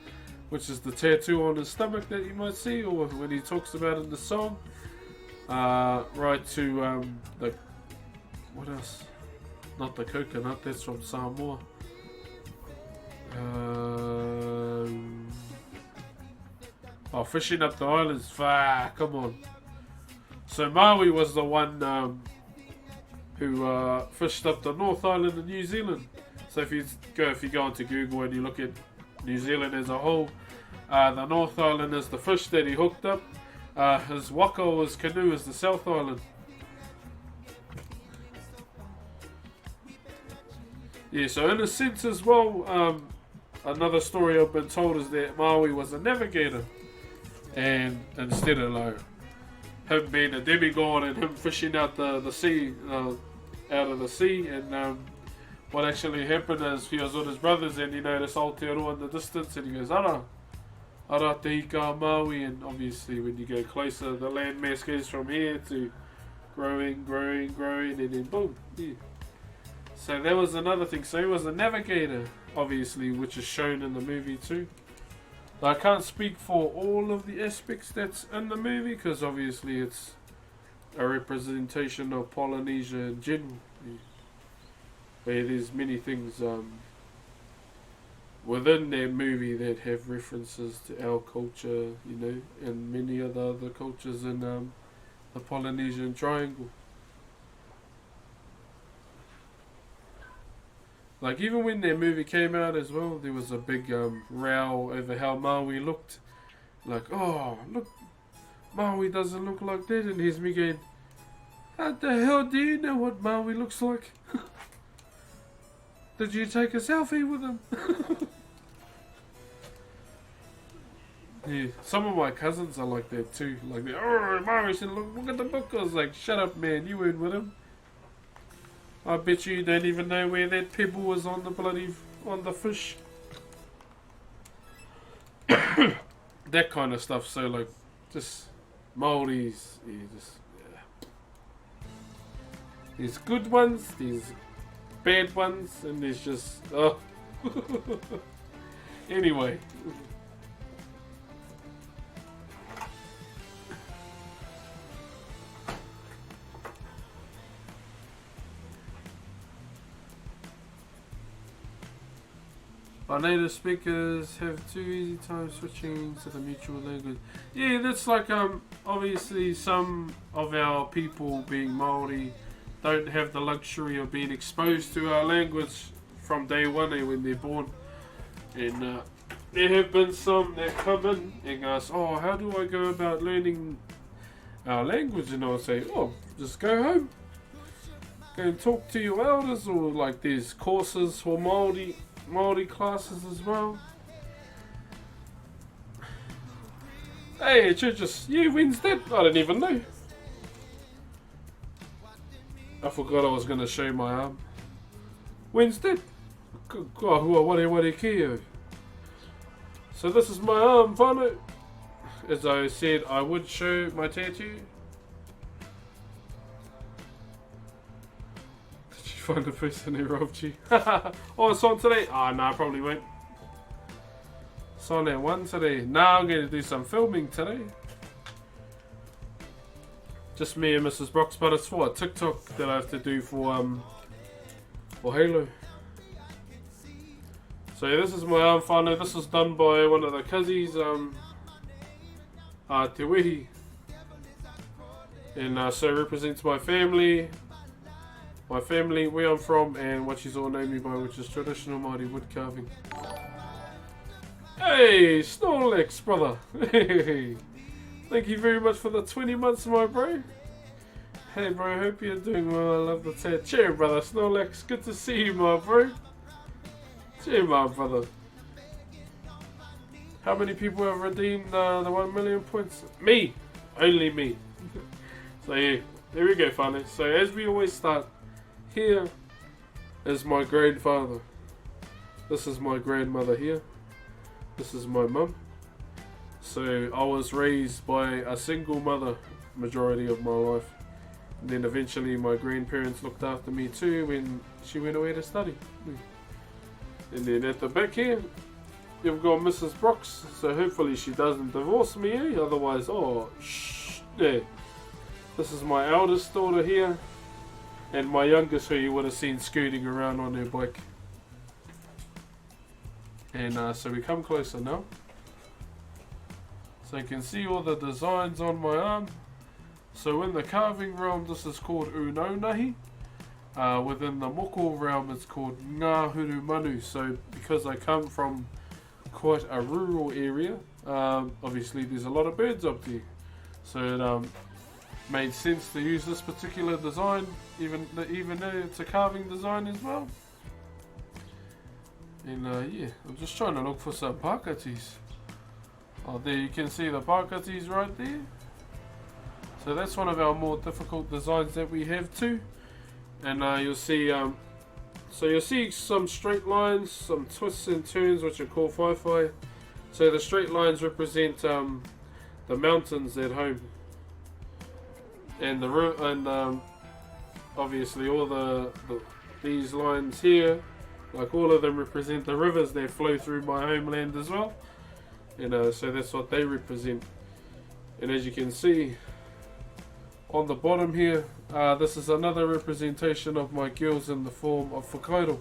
which is the tattoo on his stomach that you might see, or when he talks about it in the song, right to the what else? Not the coconut. That's from Samoa. Fishing up the islands. Come on. So Maui was the one who fished up the North Island of New Zealand. So if you go onto Google and you look at New Zealand as a whole, the North Island is the fish that he hooked up. His waka, or his canoe, is the South Island. Yeah, so in a sense as well, another story I've been told is that Maui was a navigator, and instead of like him being a demigod and him fishing out the sea, out of the sea, and what actually happened is he was with his brothers, and he noticed Aotearoa in the distance, and he goes, ara te hika Maui, and obviously when you go closer, the landmass goes from here to growing, and then boom, yeah. So that was another thing. So he was a navigator, obviously, which is shown in the movie too. I can't speak for all of the aspects that's in the movie, because obviously it's a representation of Polynesia in general. Where there's many things within that movie that have references to our culture, you know, and many of the other cultures in the Polynesian Triangle. Like, even when that movie came out as well, there was a big row over how Maui looked. Like, oh, look, Maui doesn't look like that. And here's me going, how the hell do you know what Maui looks like? Did you take a selfie with him? Yeah, some of my cousins are like that too. Like, oh, Maui said, look at the book. I was like, shut up, man, you weren't with him. I bet you don't even know where that pebble was on the fish. That kind of stuff. So like, just Maoris, yeah. There's good ones, there's bad ones, and there's just anyway. Our native speakers have too easy time switching to the mutual language. Yeah, that's like obviously some of our people being Maori don't have the luxury of being exposed to our language from day one when they're born. And there have been some that come in and ask, oh, how do I go about learning our language? And I'll say, oh, just go home. Go and talk to your elders, or like there's courses for Maori classes as well. Hey, it should just, yeah, when's that? I don't even know. I forgot I was going to show my arm. When's that? So this is my arm, whānau. As I said, I would show my tattoo. Did you find the person who robbed you? Oh, it's on today? Oh, no, I probably won't. It's on that one today. Now I'm going to do some filming today. Just me and Mrs. Broxh, but it's for a TikTok that I have to do for Halo. So yeah, this is my arm whānau. This was done by one of the cousins, Te Wehi. And so it represents my family, where I'm from, and what she's all known me by, which is traditional Māori wood carving. Hey, Snorlax, brother. Hey. Thank you very much for the 20 months, my bro. Hey, bro, hope you're doing well. I love the tat. Cheer, brother. Snorlax, good to see you, my bro. Cheer, my brother. How many people have redeemed the 1 million points? Me. Only me. So, yeah, there we go, finally. So, as we always start, here is my grandfather. This is my grandmother here. This is my mum. So I was raised by a single mother majority of my life. And then eventually my grandparents looked after me too when she went away to study. And then at the back here, you've got Mrs. Broxh. So hopefully she doesn't divorce me, eh? Otherwise, oh, shh, yeah. This is my eldest daughter here. And my youngest, who you would have seen scooting around on her bike. And so we come closer now. So you can see all the designs on my arm. So in the carving realm, this is called Unaunahi. Within the moko realm, it's called Ngā Huru Manu. So because I come from quite a rural area, obviously there's a lot of birds up there. So it made sense to use this particular design, even though it's a carving design as well. And yeah, I'm just trying to look for some pakatis. Oh, there you can see the pakatis right there. So that's one of our more difficult designs that we have too. And you'll see, so you'll see some straight lines, some twists and turns, which are called whaiwhai. So the straight lines represent the mountains at home, and obviously all these lines here, like all of them represent the rivers that flow through my homeland as well. And so that's what they represent. And as you can see on the bottom here, this is another representation of my girls in the form of whakairo.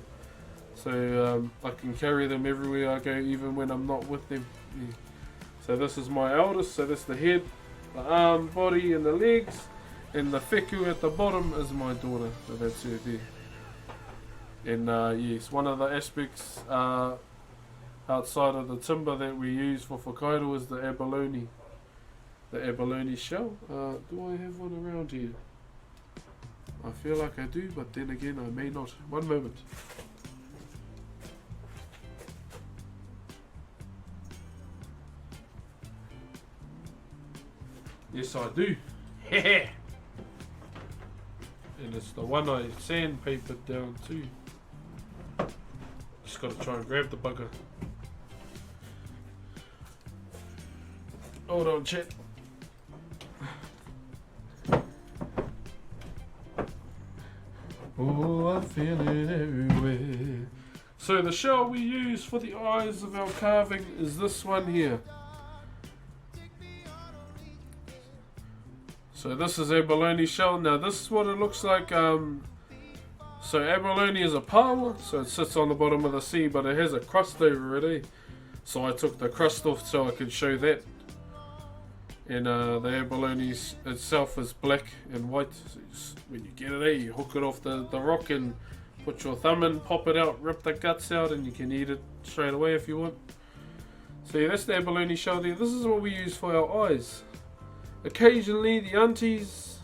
So I can carry them everywhere I go, even when I'm not with them. Yeah. So this is my eldest, so that's the head, the arm, body and the legs. And the wheku at the bottom is my daughter, so that's her there. And yes, one of the aspects outside of the timber that we use for whakairo is the abalone. The abalone shell. Do I have one around here? I feel like I do, but then again I may not. One moment. Yes, I do. And it's the one I sandpapered down too. Just got to try and grab the bugger. Hold on, chat. Oh, I feel it everywhere. So the shell we use for the eyes of our carving is this one here. So this is abalone shell. Now this is what it looks like. So abalone is a pawa, so it sits on the bottom of the sea, but it has a crust over it, eh? So I took the crust off so I could show that. And the abalone itself is black and white. So when you get it, you hook it off the rock and put your thumb in, pop it out, rip the guts out, and you can eat it straight away if you want. So yeah, that's the abalone shell there. This is what we use for our eyes. Occasionally our aunties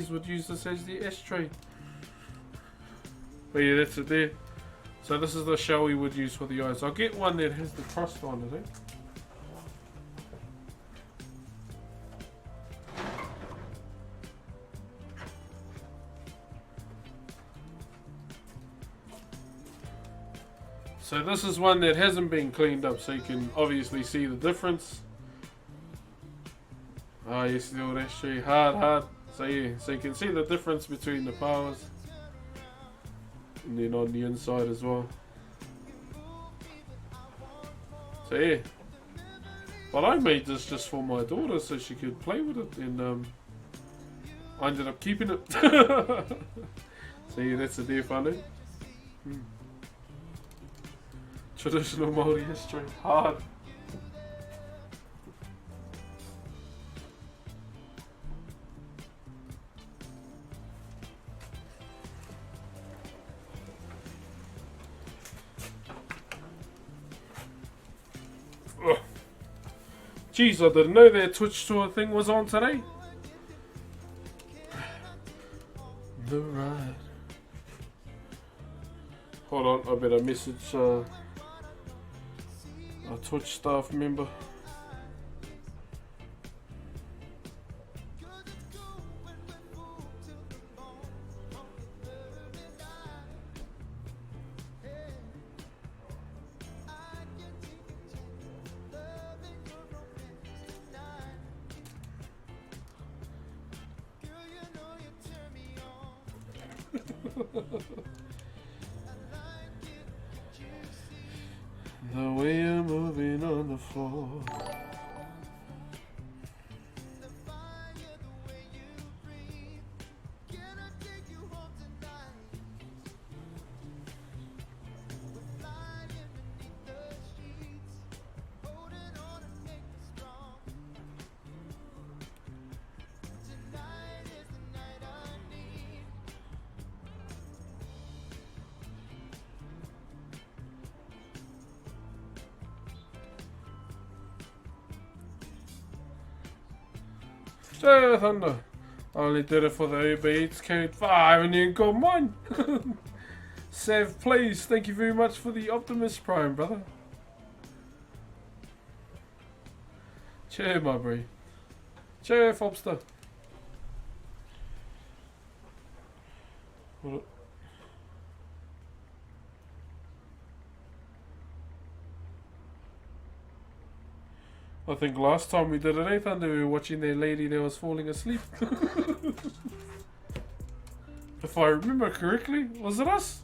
would use this as the ashtray. But yeah, that's it there. So this is the shell we would use for the eyes. I'll get one that has the crust on it, eh? So this is one that hasn't been cleaned up, so you can obviously see the difference. Ah, yes, the old ashtray, hard. So yeah, so you can see the difference between the powers. And then on the inside as well. So yeah. But I made this just for my daughter so she could play with it, and I ended up keeping it. So yeah, that's a deer funny. Traditional Maori history, hard. Ugh. Jeez, I didn't know their Twitch tour thing was on today. The ride. Hold on, I better message a Twitch staff member. The way you're moving on the floor. Hey, Thunder. I only did it for the Uber Eats code. I haven't even got mine. Sev, please. Thank you very much for the Optimus Prime, brother. Cheer, my bro. Cheer, Fobster. What? I think last time we did it, Thunder, we were watching that lady that was falling asleep. If I remember correctly, was it us?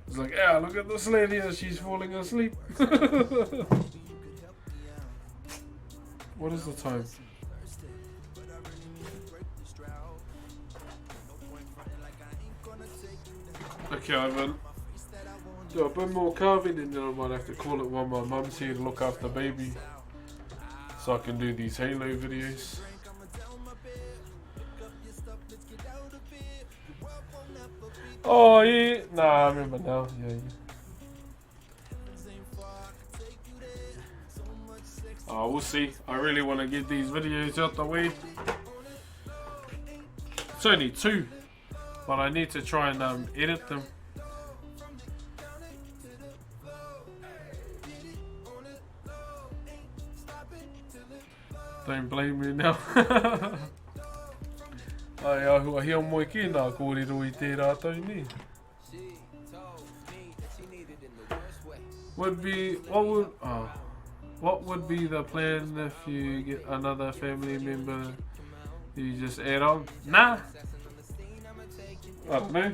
It's like, yeah, look at this lady as she's falling asleep. What is the time? Okay, Ivan. Do a bit more carving and then I might have to call it while my mum's here to look after baby. So I can do these Halo videos. Oh yeah, nah, I remember now. Yeah. Oh, we'll see. I really want to get these videos out the way. It's only 2, but I need to try and edit them. Don't blame me now. Ai ahua hea moe ki nā kōrero I te rātou ni. What would be the plan if you get another family member you just add on? Nah. I don't know.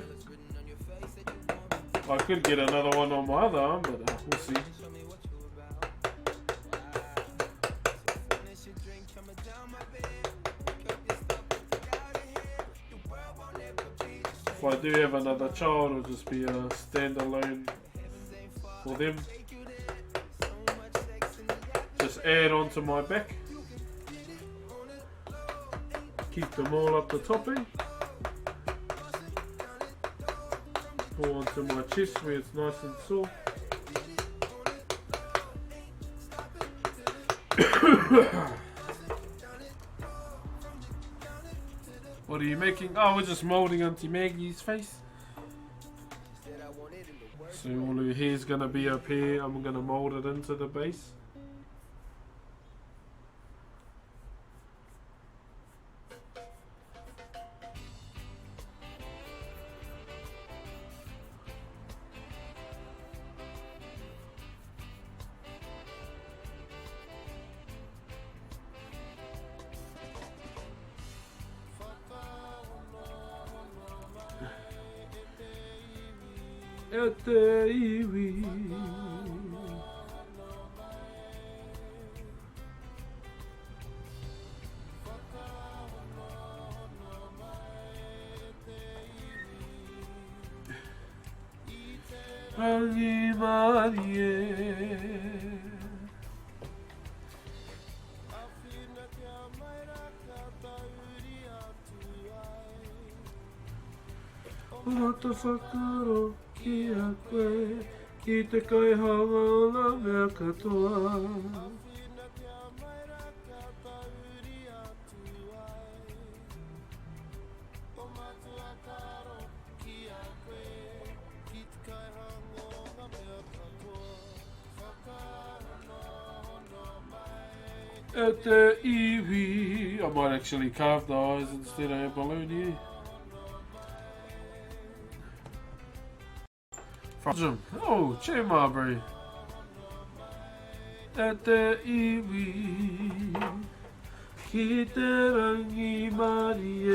I could get another one on my other arm, but we'll see. If I do have another child, it'll just be a standalone for them. Just add onto my back. Keep them all up the topping. Pour onto my chest where it's nice and soft. What are you making? Oh, we're just moulding onto Maggie's face. So all her hair's gonna be up here. I'm gonna mould it into the base. E te iwi Rangi Marie Rata whakaro ki a koe, ki te kai hanga o ngā mea katoa. E te iwi, I might actually carve the eyes instead of a balloon here. Oh, che Marbury. E te iwi, ki te rangi marie.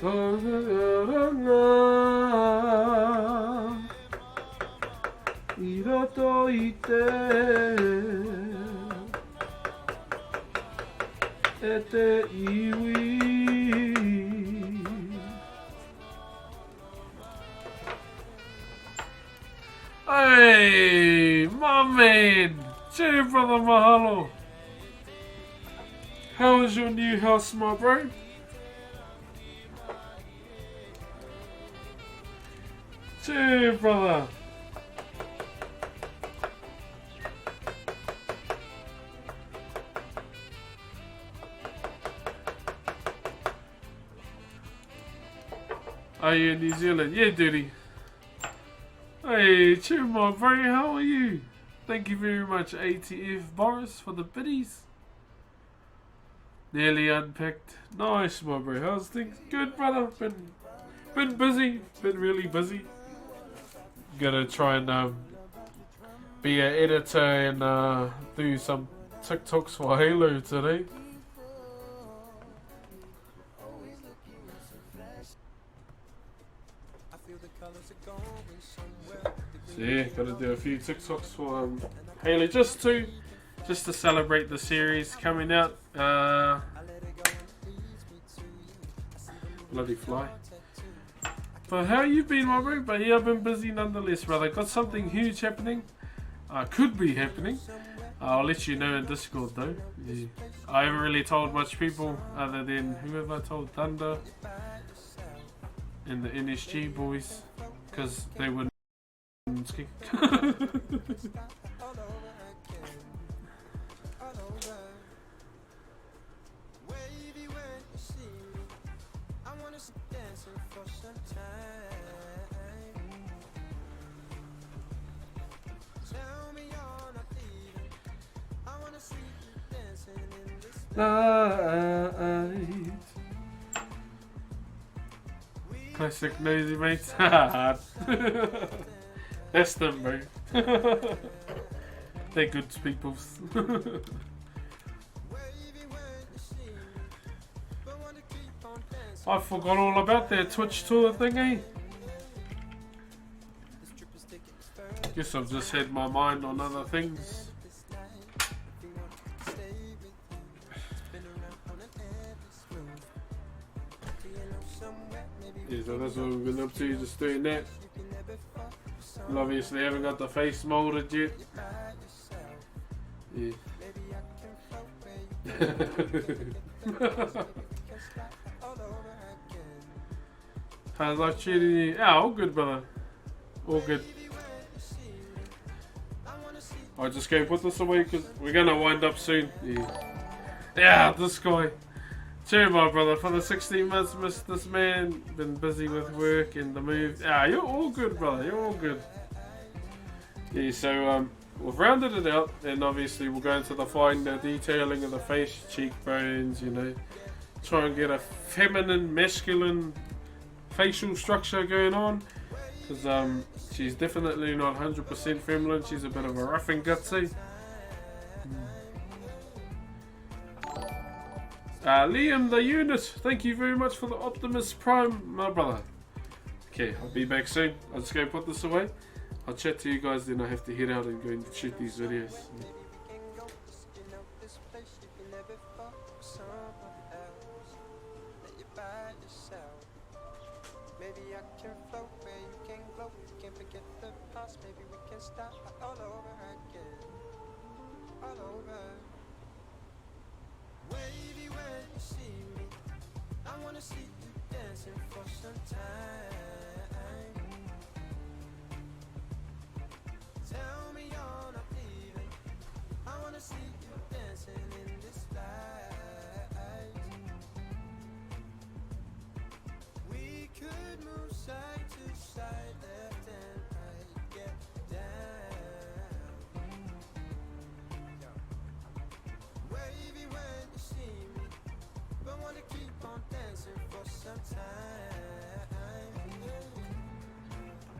Kauranga I roto I te E te iwi Hey, my man! Chur brother mahalo! How is your new house, my bro? Chur brother! Are you in New Zealand? Yeah, duty. Hey, Chur my bro, how are you? Thank you very much, ATF Boris, for the biddies. Nearly unpacked. Nice, my bro. How's things? Good, brother. Been busy. Been really busy. Gonna try and be an editor and do some TikToks for Halo today. So yeah, gotta do a few TikToks for Halo just to celebrate the series coming out. Bloody fly. But how you been, my bro? But yeah, I've been busy nonetheless, brother. Got something huge happening. Could be happening. I'll let you know in Discord though. Yeah. I haven't really told much people other than who have I told? Thunder and the NSG boys, because they wouldn't. Classic nosy mates. That's them, bro. They're good peoples. I forgot all about their Twitch tour thing, eh? Guess I've just had my mind on other things. Yeah, so that's what we've been up to, just doing that. And obviously haven't got the face molded yet. Yeah. How's life treating you? Yeah, all good, brother. All good. I just go put this away because we're gonna wind up soon. Yeah, this guy. Chur, my brother, for the 16 months missed this man. Been busy with work and the move. Yeah, you're all good, brother. You're all good. Yeah, so we've rounded it out, and obviously we'll go into the fine detailing of the face, cheekbones. You know, try and get a feminine, masculine facial structure going on. Because she's definitely not 100% feminine. She's a bit of a rough and gutsy. Liam the unit, thank you very much for the Optimus Prime, my brother. Okay, I'll be back soon. I'll just go put this away. I'll chat to you guys, then I have to head out and go and shoot these videos.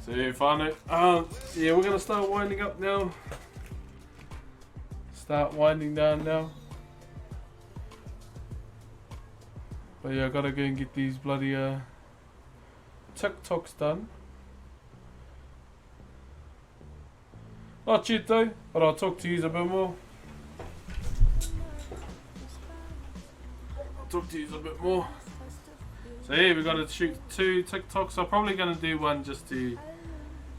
So yeah, fun. Yeah, we're gonna start winding up now. Start winding down now. But yeah, I gotta go and get these bloody TikToks done. Not cheap though, but I'll talk to you a bit more. So yeah, we gotta shoot 2 TikToks. I'm probably gonna do one just to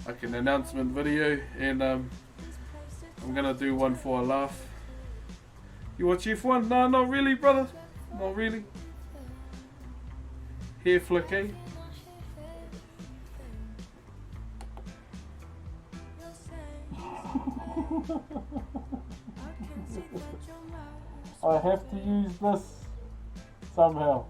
like an announcement video, and I'm gonna do one for a laugh. You watch F1? No, not really, brother. Not really. Hair flick, eh? I have to use this somehow.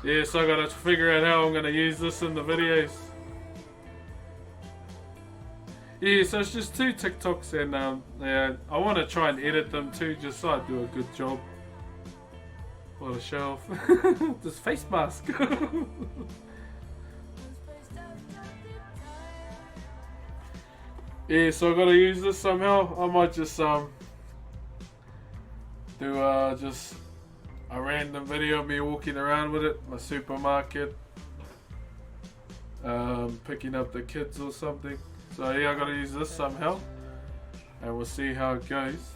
Yeah, so I gotta figure out how I'm gonna use this in the videos. Yeah, so it's just 2 TikToks, and yeah, I want to try and edit them too, just so I do a good job. What a show off. This face mask. Yeah, so I gotta use this somehow. I might just do just a random video of me walking around with it, my supermarket, picking up the kids or something. So yeah, I gotta use this somehow, and we'll see how it goes.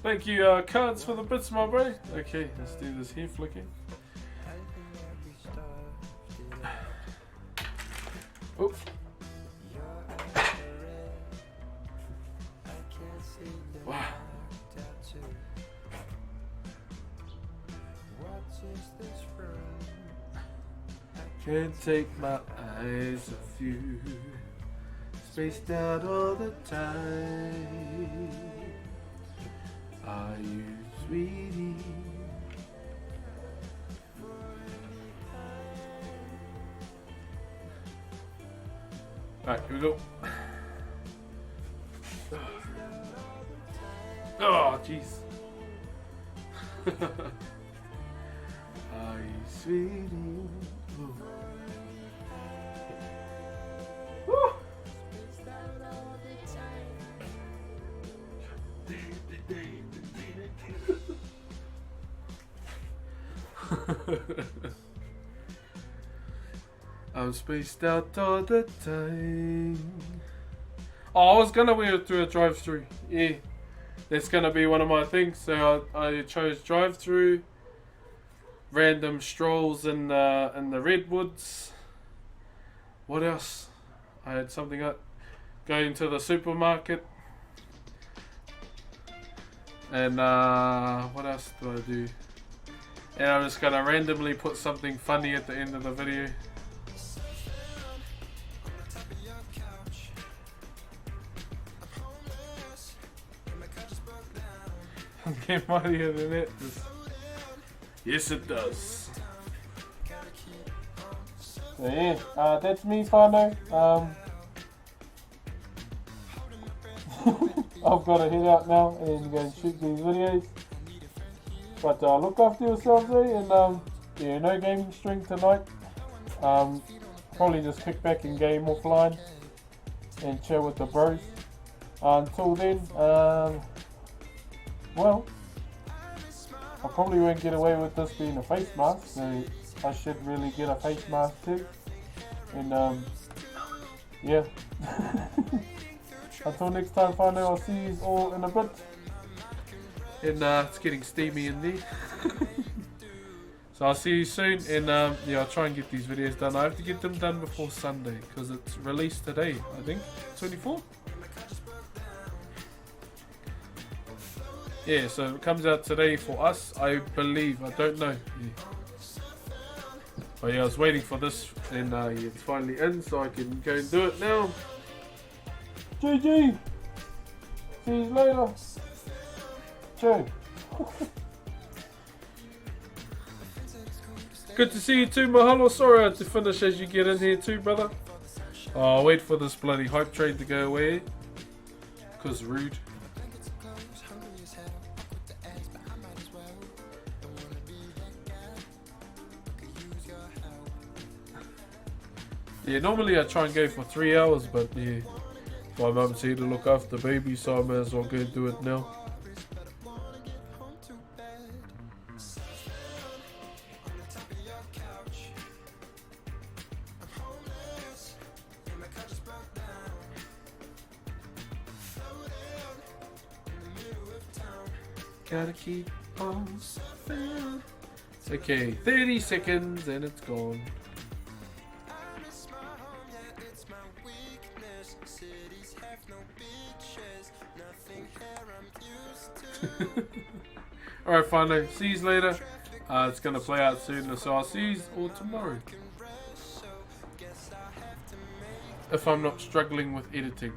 Thank you, Cards, for the bits, my bro. Okay, let's do this hair flicking. Oh. Wow. Can't take my eyes off you, spaced out all the time. Are you sweetie? Alright, here we go. Oh, jeez. Are you sweetie? Ooh. Woo. I'm spaced out all the time. Oh, I was gonna wear it through a drive-through. Yeah, that's gonna be one of my things. So I chose drive-through, random strolls in the redwoods. What else? I had something up. Going to the supermarket. And what else do I do? And I'm just gonna randomly put something funny at the end of the video. Get mightier than it. Yes, it does. So yeah, that's me, Whanau. I've got to head out now and go and shoot these videos. But look after yourselves, and yeah, no gaming stream tonight. Probably just kick back and game offline and chill with the bros. Until then, well, I probably won't get away with this being a face mask, so I should really get a face mask too. And yeah. Until next time, Whanau, I'll see you all in a bit. And it's getting steamy in there. So I'll see you soon, and yeah, I'll try and get these videos done. I have to get them done before Sunday, because it's released today, I think, 24? Yeah, so it comes out today for us, I believe. I don't know. Yeah. But yeah, I was waiting for this, and yeah, it's finally in, so I can go and do it now. GG! See you later. Chur. Good to see you too, Mahalo. Sorry I had to finish as you get in here too, brother. Oh, I'll wait for this bloody hype train to go away. Cause rude. Yeah, normally I try and go for 3 hours, but yeah, my mum's here to look after the baby, so I may as well go do it now. Gotta keep on surfing. Okay, 30 seconds and it's gone. Alright, finally, see you later. It's gonna play out soon, so I'll see you all tomorrow. If I'm not struggling with editing.